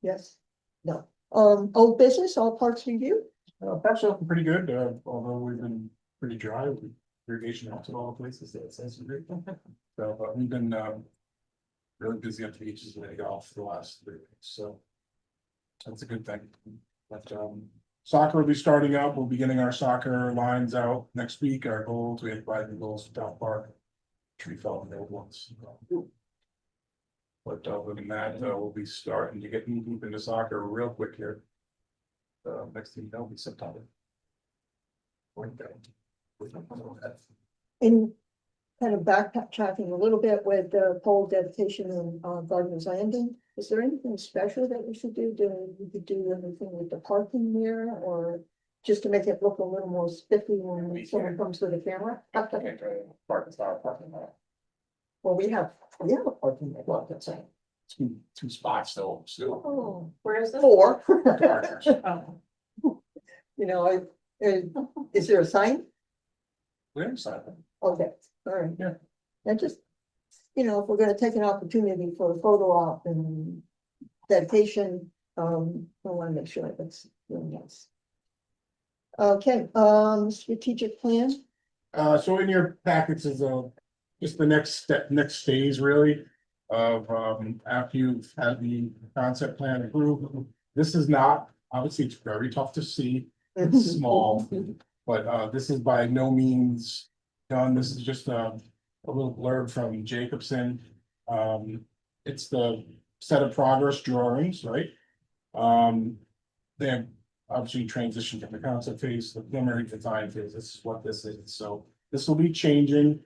Yes, no, old business, all parts review? That's looking pretty good, although we've been pretty dry with irrigation out to all the places that says. So, but we've been, really busy on the beaches and golf for the last 3 weeks, so. That's a good thing, but, soccer will be starting up, we'll be getting our soccer lines out next week, our goals, we have 5 new goals for Town Park. Tree fell in the old ones. But other than that, we'll be starting to get deep into soccer real quick here. Next thing you know, will be September. And kind of backtracking a little bit with the pole dedication and Gardner's Landing, is there anything special that we should do? We could do anything with the parking there, or just to make it look a little more spiffy when someone comes with a camera? Parking lot. Well, we have a parking lot, that's it. Two spots though, still. Oh, Where is this? 4. Oh, Is there a sign? Where's that? Okay, all right. Yeah. And just, if we're gonna take an opportunity for a photo op and dedication, I wanna make sure that's really nice. Okay, strategic plan. So in your packets is just the next step, next phase really. Of after you've had the concept plan approved. This is not, obviously, it's very tough to see, it's small, but this is by no means done. This is just a little blurb from Jacobson. It's the set of progress drawings, right? They have obviously transitioned from the concept phase to the preliminary design phase. This is what this is. So this will be changing.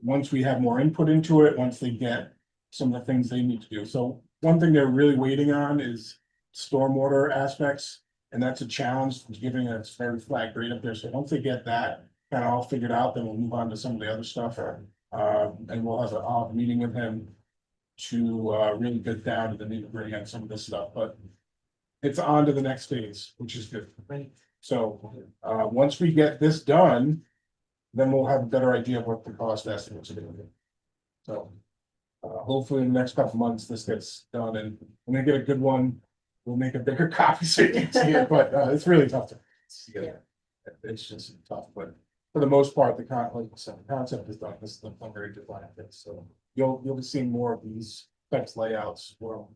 Once we have more input into it, once they get some of the things they need to do. So one thing they're really waiting on is stormwater aspects. And that's a challenge, giving a very flat grade up there. So once they get that kind of all figured out, then we'll move on to some of the other stuff. And we'll have a meeting with him to really get down to the nitty gritty on some of this stuff, but it's on to the next phase, which is good. So once we get this done, then we'll have a better idea of what the cost estimates are gonna be. So hopefully in the next couple of months, this gets done, and when we get a good one, we'll make a bigger copy so you can see it, but it's really tough to see it. It's just tough, but for the most part, like I said, the concept is done. This is the very design of it, so you'll be seeing more of these types layouts. Well,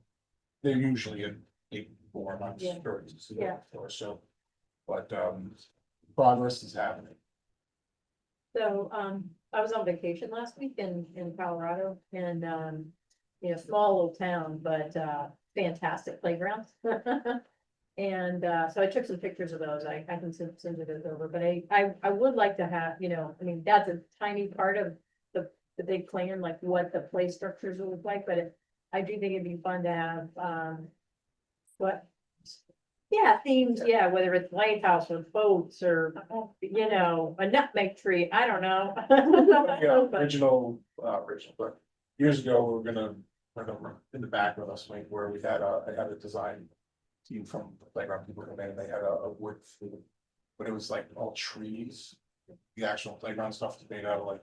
they're usually in 8 months Yeah. or so, but progress is happening. So, I was on vacation last week in Colorado and, small little town, but, fantastic playgrounds. And, so I took some pictures of those. I can send it over, but I would like to have, I mean, that's a tiny part of the big plan, like what the play structures will look like, but I do think it'd be fun to have, what? Yeah, themes, yeah, whether it's lighthouse or boats or, a nutmeg tree, I don't know. Yeah, But- original, but years ago, we were gonna, in the back of us, like, where we had I had a design team from the playground people come in, and they had a wood, but it was like all trees. The actual playground stuff was made out of like,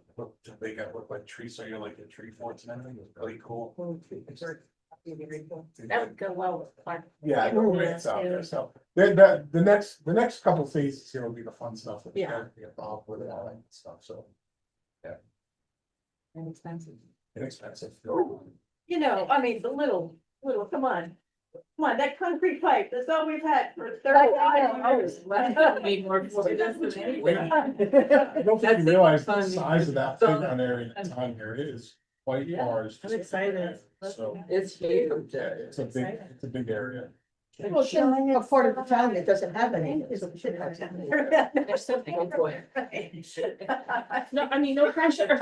they got look like trees, so you're like a tree forts and everything, it was really cool. That would go well with Clark. Yeah, I know it's out there, so, then the next couple phases here will be the fun stuff. With Yeah. the involved with it, all that stuff, so. Inexpensive. Inexpensive. I mean, the little, come on. Come on, that concrete pipe, that's all we've had for 35 years. Need more for this than anything. I don't think That's you realize the fun. size of that playground area in town here is quite Yeah, large. I'm excited. So, It's huge. yeah, it's a big area. Well, it's in a part of the town that doesn't have any, so we should have some. There's something for it. No, I mean, no pressure.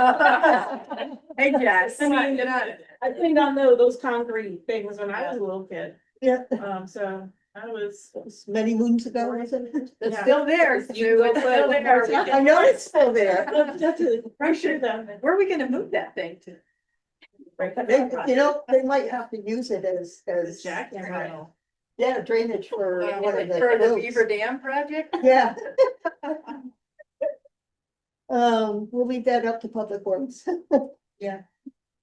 Hey, Jess. I mean, I cleaned on those concrete things when I was a little kid. Yeah, So I was. it was many moons ago, wasn't it? It's Yeah. still there. You go It's still there. I know it's still there. Pressure them. Where are we gonna move that thing to? They might have to use it as. Jack. Yeah, drainage for one of the. For the boats. Beaver Dam project? Yeah. We'll leave that up to Public Works. Yeah.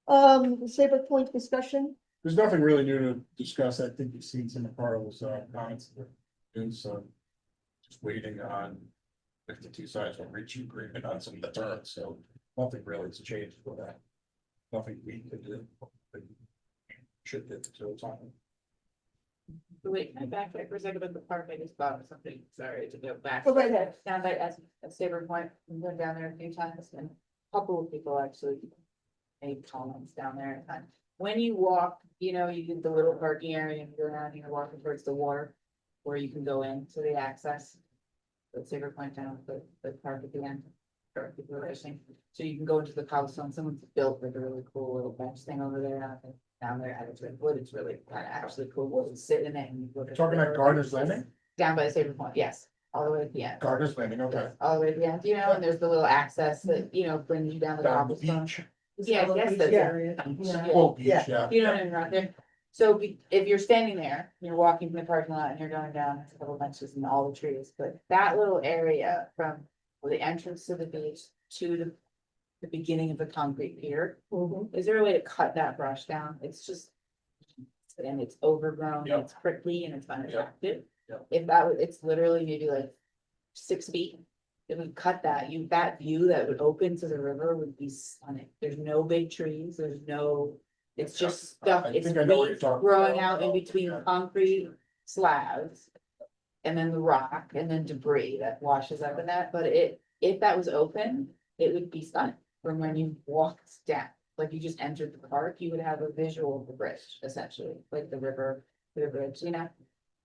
Saybrook Point discussion, There's nothing really new to discuss. I think you've seen some of Carl's comments. And so just waiting on if the two sides will reach agreement on some of the terms, so nothing really has changed with that. Nothing we could do. Should get to time. Wait, can I backtrack for a second about the park? I just thought of something, sorry to go back. go right ahead. Down by at Saybrook Point, I've been down there a few times and a couple of people actually made comments down there. And when you walk, you get the little parking area and you're around, you're walking towards the water where you can go in to the access. The Saybrook Point down, the park at the end. Or people are fishing. So you can go into the cobblestone. Someone's built like a really cool little bench thing over there. Down there, and it's like wood, it's really kind of actually cool wood to sit in it and you look at. Talking about Gardner's Landing? Down by the Saybrook Point, yes, all the way at the end. Gardner's Landing, okay. All the way to the end, and there's the little access that, brings you down the Down the cobblestone. beach. Yeah, I guess that's it. Full beach, Yeah. yeah. You know what I mean, right there. So if you're standing there, you're walking from the parking lot and you're going down, there's a couple benches and all the trees, but that little area from the entrance to the beach to the beginning of the concrete pier, is there a way to cut that brush down? It's just. And it's overgrown, Yep. it's prickly and it's unattractive. Yep. If that was, it's literally maybe like 6 feet. If we cut that, that view that would open to the river would be stunning. There's no big trees, it's just stuff, I it's think I know what you're weeds talking growing about. out in between concrete slabs. And then the rock and then debris that washes up in that, but if that was open, it would be stunning from when you walked down. Like you just entered the park, you would have a visual of the bridge, essentially, like the bridge,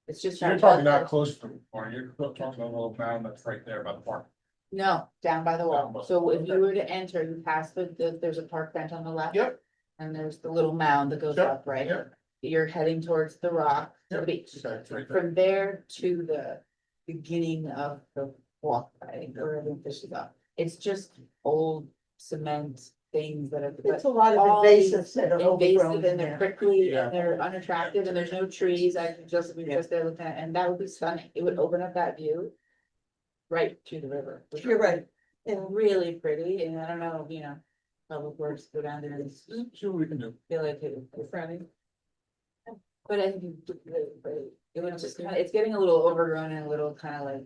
It's just. So you're talking not close to, or you're talking about a little mound that's right there by the park. No, down by the Down wall. by- So if you were to enter, you pass there's a park bench on the left. Yep. And there's the little mound that goes Yep, up, right? yep. You're heading towards the rock, to the Yep. beach. Okay, it's right there. From there to the beginning of the walk, where everyone fishes up. It's just old cement things that are. It's a lot of all invasives that are Invasive overgrown in and they're there. prickly Yeah. and they're unattractive and there's no trees. We just there looking at, and that would be stunning. It would open up that view. Right to the river. which You're would be right. And Really pretty, and I don't know, Public Works go down there and See what we can do. feel like it was friendly. But I think it would just, it's getting a little overgrown and a little kind of like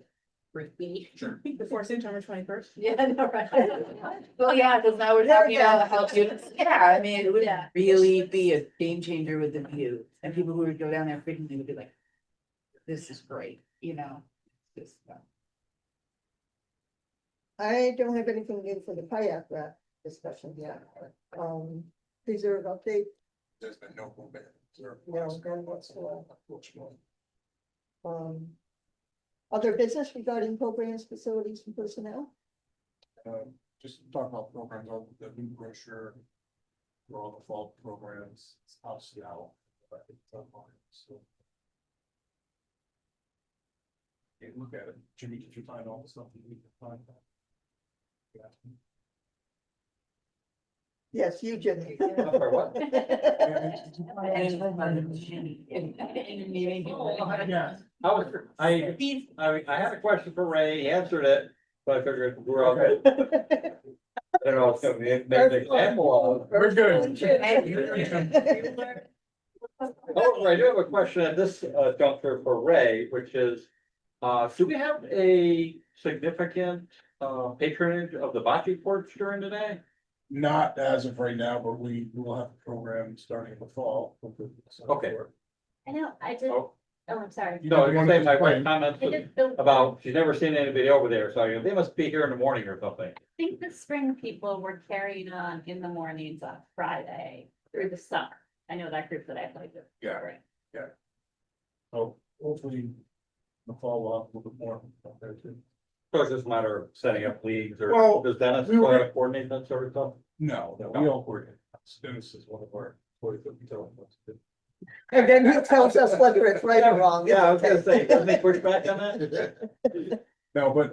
freaky. Sure. Before September 21st. Yeah, I know, right? Well, yeah, because now we're talking about how to, yeah, I mean, it would Yeah. really be a game changer with the view. And people who would go down there frequently would be like, this is great, Just, I don't have anything new for the kayak rack discussion yet. Reserve update, There's been no movement. no, none whatsoever. Unfortunately. Other business regarding programs, facilities, and personnel? Just talk about programs, all the new brochure. For all the fall programs, it's obviously out. But it's online, so. Yeah, look at it, Jimmy, did you find all the stuff that you need to find? Yeah. Yes, you, Jimmy. I'm sorry, what? Yeah. I had a question for Ray, he answered it, but I figured we're all good. I don't know, it's gonna be, make the example of. We're good. However, I do have a question at this juncture for Ray, which is, do we have a significant patronage of the bocce courts during the day? Not as of right now, but we will have a program starting in the fall. Okay. I know, I did, Oh, I'm sorry. no, you're saying my wife comments I did build. about, she's never seen anybody over there, so they must be here in the morning or something. I think the spring people were carrying on in the mornings on Friday through the summer. I know that group that I played with. Yeah. Right. So hopefully in the fall we'll have a little bit more out there too. So it's just a matter of setting up leagues, or Well, does Dennis we were- coordinate that sort of stuff? No, we all coordinate. Dennis is one of our employees that we tell him what to do. And then he tells us whether it's right or wrong. Yeah, I was gonna say, doesn't he push back on that? No, but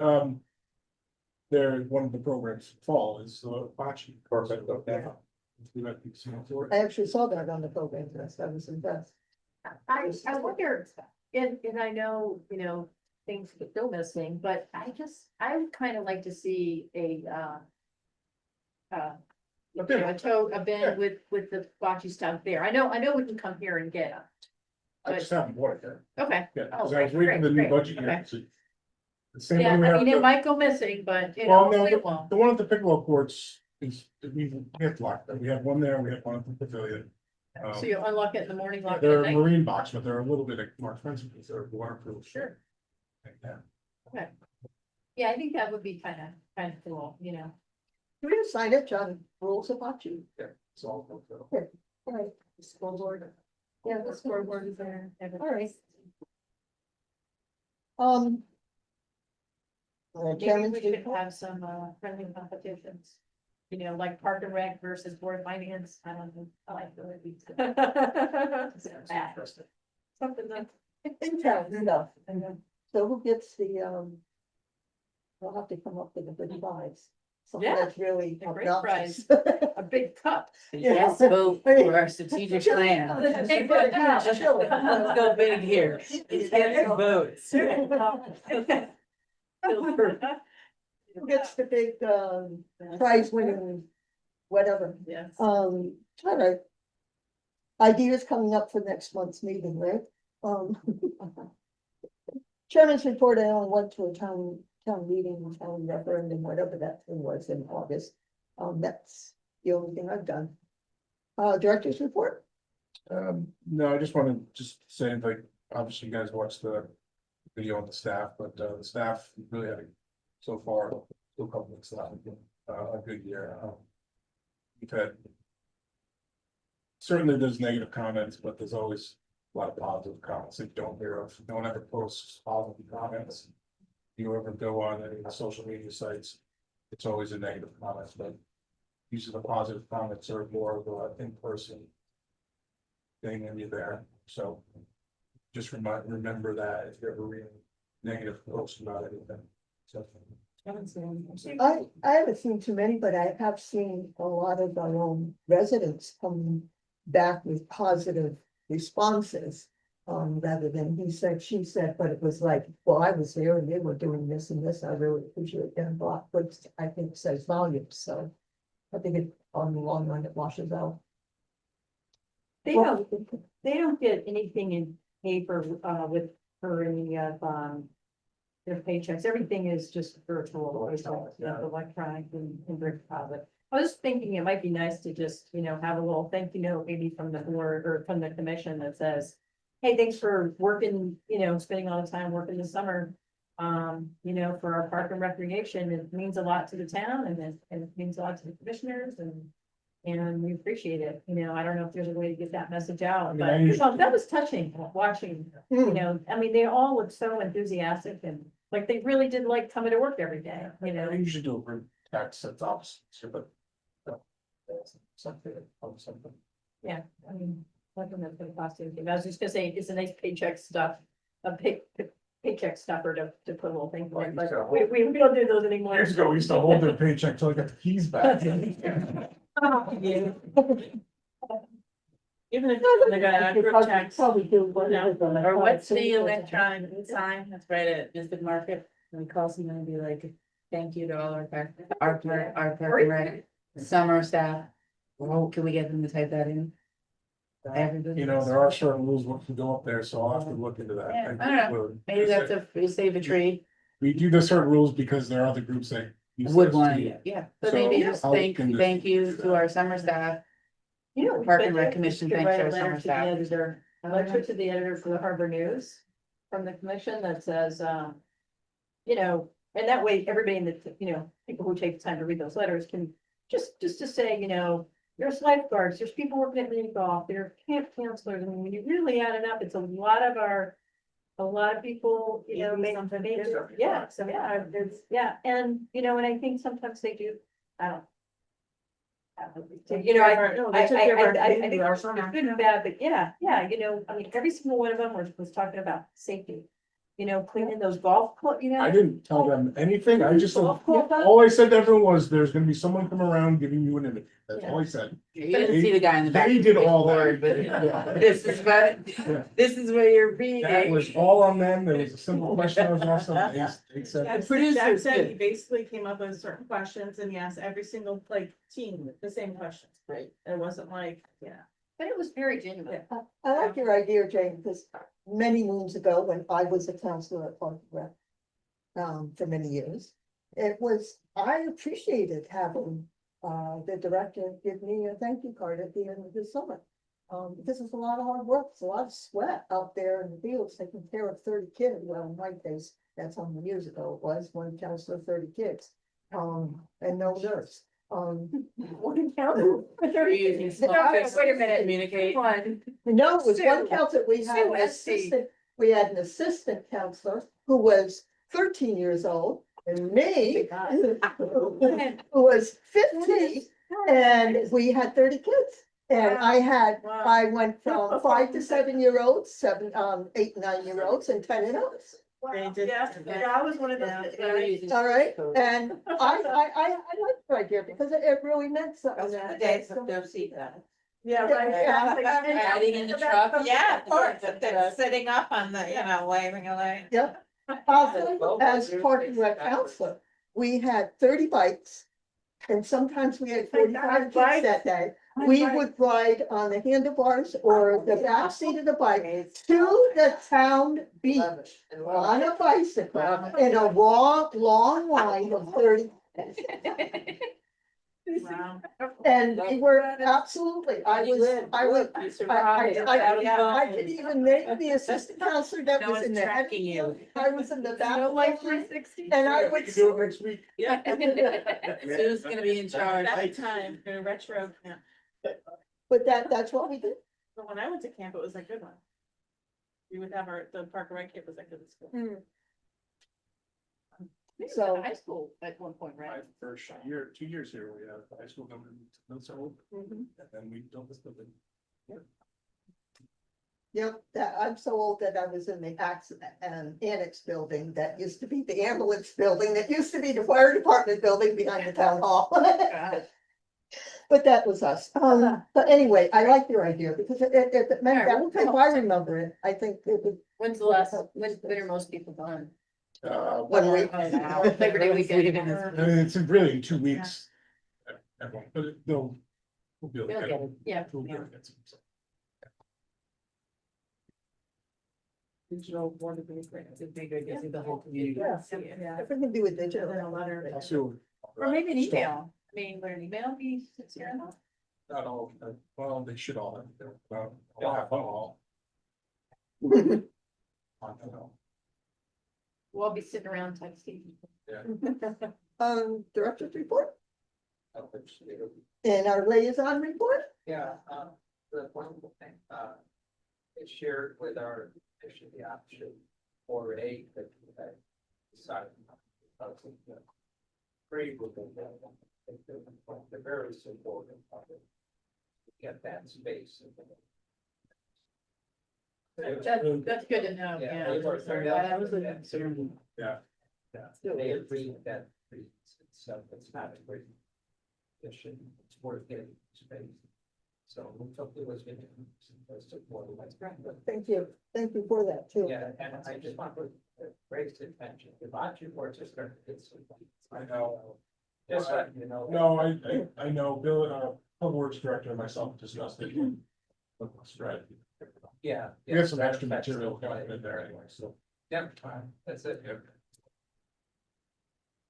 there, one of the programs fall is bocce. Perfect, okay. We might be seeing for it. I actually saw that on the program list. I was impressed. I wonder, and I know, things get still missing, but I would kind of like to see a bin with the bocce stuff there. I know we can come here and get them. I just haven't bought it yet. Okay. Yeah, Oh, because I was great, waiting for the new great, budget okay. year. to- The same Yeah, one we I have. mean, it might go missing, but Well, no, we won't. the one at the pickleball courts is, we have locked them. We have one there, we have one at the pavilion. So you unlock it in the morning, lock it They're at night. marine box, but they're a little bit more expensive because they're waterproof. Sure. Yeah. Yeah, I think that would be kind of cool, Do we have signage on rules of bocce? It's all. All right, the scoreboard. yeah, the Scoreboard is there. All right. Maybe Chairman's we should report. have some friendly competitions. Like Park and Rec versus Board of Finance. I don't know. I like the way we. Something that. In town, enough. So who gets the, we'll have to come up with a good prize. Something Yeah, that's really a great obnoxious. A big cup. Yes, vote for our strategic plan. Let's Let's go big here. Get your votes. Who gets the big, prize winning, whatever. Yes. All right. Ideas coming up for next month's meeting, right? Chairman's report, I only went to a town meeting, town referendum, whatever that thing was in August. That's the only thing I've done. Director's report? No, I just want to just say, like, obviously you guys watched the video on the staff, but the staff really had so far, still couple of staff, a good year. We've had. Certainly there's negative comments, but there's always a lot of positive comments that you don't hear of. No one ever posts positive comments. You ever go on any of the social media sites, it's always a negative comments, but usually the positive comments are more of a in-person thing when you're there, so just remember that if you ever read negative posts about anything. So. I haven't seen too many, but I have seen a lot of our own residents come back with positive responses. Rather than he said, she said, but it was like, well, I was there and they were doing this and this, I really appreciate that, which I think says volumes, so. I think it, on the long run, it washes out. They don't get anything in paper, with, for any of, their paychecks. Everything is just virtual, or electronic and direct deposit. I was thinking it might be nice to just, have a little thank you note, maybe from the board or from the commission that says, hey, thanks for working, spending all the time working this summer. You know, for our park and recreation, it means a lot to the town and it means a lot to the commissioners and we appreciate it. You know, I don't know if there's a way to get that message out, mean, but I usually- that was touching, watching, you know, I mean, they all looked so enthusiastic and like they really did like coming to work every day, you know? I usually do a group text that's opposite, but. Something. Yeah, I mean, nothing that's gonna cost anything. I was just gonna say, it's a nice paycheck stuff, a paycheck stuffer to put a little thing in, but we don't do those anymore. Years ago, we used to hold their paycheck till I got the keys back. Yeah. Even if they got group checks. Probably do. Or what's the electronic sign that's right at Mystic Market? And we call someone and be like, thank you to all our park and rec, summer staff. Well, can we get them to type that in? You know, there are certain rules what can go up there, so I'll have to look into that. Yeah, I don't know. Maybe that's a, save a tree, We do the certain rules because there are other groups that. use would those want too. to, yeah, but So, maybe just I'll look into- thank you to our summer staff. You know, we Park could and do- Rec Commission, we could thanks write to a our letter summer to the staff. editor, a letter to the editor for the Harbor News from the commission that says, you know, and that way, everybody in the, you know, people who take the time to read those letters can just to say, you know, there's lifeguards, there's people working at mini golf, there are camp counselors. I mean, when you really add it up, it's a lot of people, you know, Maybe something maybe, different. yeah, so yeah, there's, yeah, and, you know, and I think sometimes they do, I don't. You know, I think it's good and bad, but yeah, you know, I mean, every single one of them was talking about safety. You know, cleaning those golf club, you know. I didn't tell them anything, I just, Golf club. all I said to everyone was, there's gonna be someone come around giving you an interview, that's all I said. You didn't see the guy in the back. They did all Board, that. but this is what you're That reading. was all on them, there was a simple question I was asking, they said. Jack producers said he did. basically came up with certain questions and he asked every single like team the same questions. Right. It wasn't like, yeah. But it was very genuine. I like your idea, Jane, because many moons ago, when I was a counselor at Park and Rec, for many years, I appreciated having, the director give me a thank you card at the end of the summer. Because it's a lot of hard work, it's a lot of sweat out there in the fields, taking care of 30 kids, well, in my case, that's how many years ago it was, one counselor, 30 kids, and no nurse. One counselor. You're using small No, text wait a to minute. communicate. No, it was one Sue. counselor, we had an assistant counselor who was 13 years old, and me, who was 15, and we had 30 kids. And Wow. I went from 5 to 7-year-olds, 8, 9-year-olds, and 10 and up. They did. Yeah, I was one of Yeah, those. they were using All right, code. and I liked the idea because it really meant something. see that. Yeah, Adding in the truck. Yeah, of course, if they're sitting up on the, you know, waving away. Yep. As Park and Rec counselor, we had 30 bikes. And sometimes we had 45 kids that day. We would ride on the handlebars or the back seat of the bike to the town beach on a bicycle in a long line of 30. Wow. And we were absolutely, I could even name the assistant counselor that No was in one's the. tracking you. I was in the back. No life 360. And I We would. can do it next week. Yeah. Sue's gonna be in charge. That time, in a retro camp. But that's what we did. But when I went to camp, it was a good one. We would have the Park and Rec camp was like good school. So- High school at one point, My right? first year, 2 years here, we had high school coming, so, and then we built this building. Yep, I'm so old that I was in the annex building that used to be the ambulance building, that used to be the fire department building behind the town hall. But that was us. But anyway, I like your idea because if it meant that, if I remember it, I think it would. When are most people gone? When we. Labor Day weekend. It's really in 2 weeks. Everyone, but they'll. We'll be able to We'll get get it. it, yeah. We'll be able to get some, so. Digital board would be great. It'd be good to see the whole community. Yeah. Everything to do with digital. Then a letter. I'll see what- Or maybe an email. I mean, would an email be sincere enough? Not all, well, they should all have, they'll have them all. I don't know. Yeah, We'll be sitting around texting. Director's report and our liaison report. Yeah, the wonderful thing, it shared with our mission the option for a that we had decided. Agree with them. They're very supportive of it. Get that space. That's good to know, Yeah, yeah. they were- That was a concern. Yeah, they agree with that, so it's not a great addition, it's worth getting space. So we felt it was. Thank you for that too. Yeah, and I just want to raise the attention, the budget work is going to get some. I know. Just letting you know. No, I know, Bill, Public Works Director and myself discussed it. Strategy. Yeah. We have some extra material coming in there anyway, so. Yeah, that's it.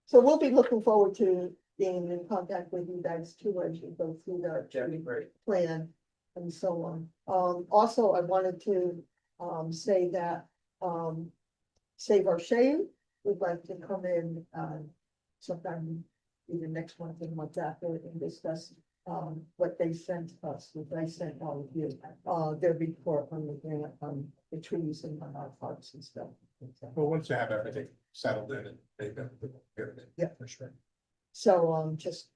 So we'll be looking forward to being in contact with you guys too, as you go through That'd be the great. plan and so on. Also, I wanted to, say that, Save Our Shade would like to come in, sometime either next month or the month after and discuss, what they sent us, what they sent all of you, their report on the grant, the trees and on our parks and stuff. But once they have everything settled in and they've got. Yeah. For sure. So, just.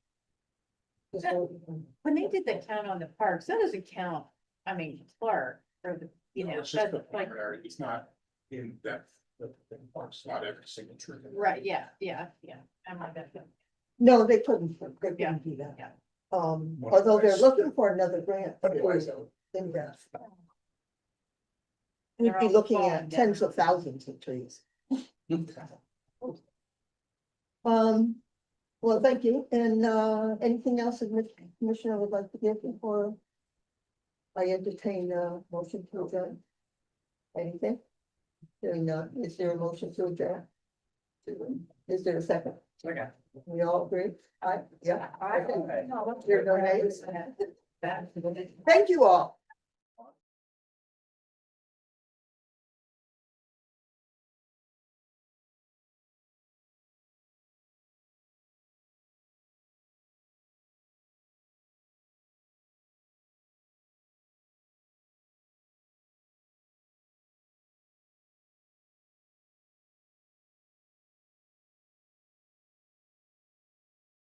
When they did the count on the parks, that doesn't count, I mean, Clark, or the, you No, know, it's just the that's like, primary, it's not in depth, it's not every single tree. right, yeah, I'm like that. No, they couldn't Yeah, do that. yeah. Although they're looking for another grant. Otherwise, in that. They're We'd be all looking falling at tens down. of thousands of trees. Well, thank you. And, anything else that Commissioner would like to give before I entertain a motion to adjourn? Anything? Hearing none. Is there a motion to adjourn? Is there a second? Okay. We all agree? Yeah. I, There are no nays? that. Thank you all.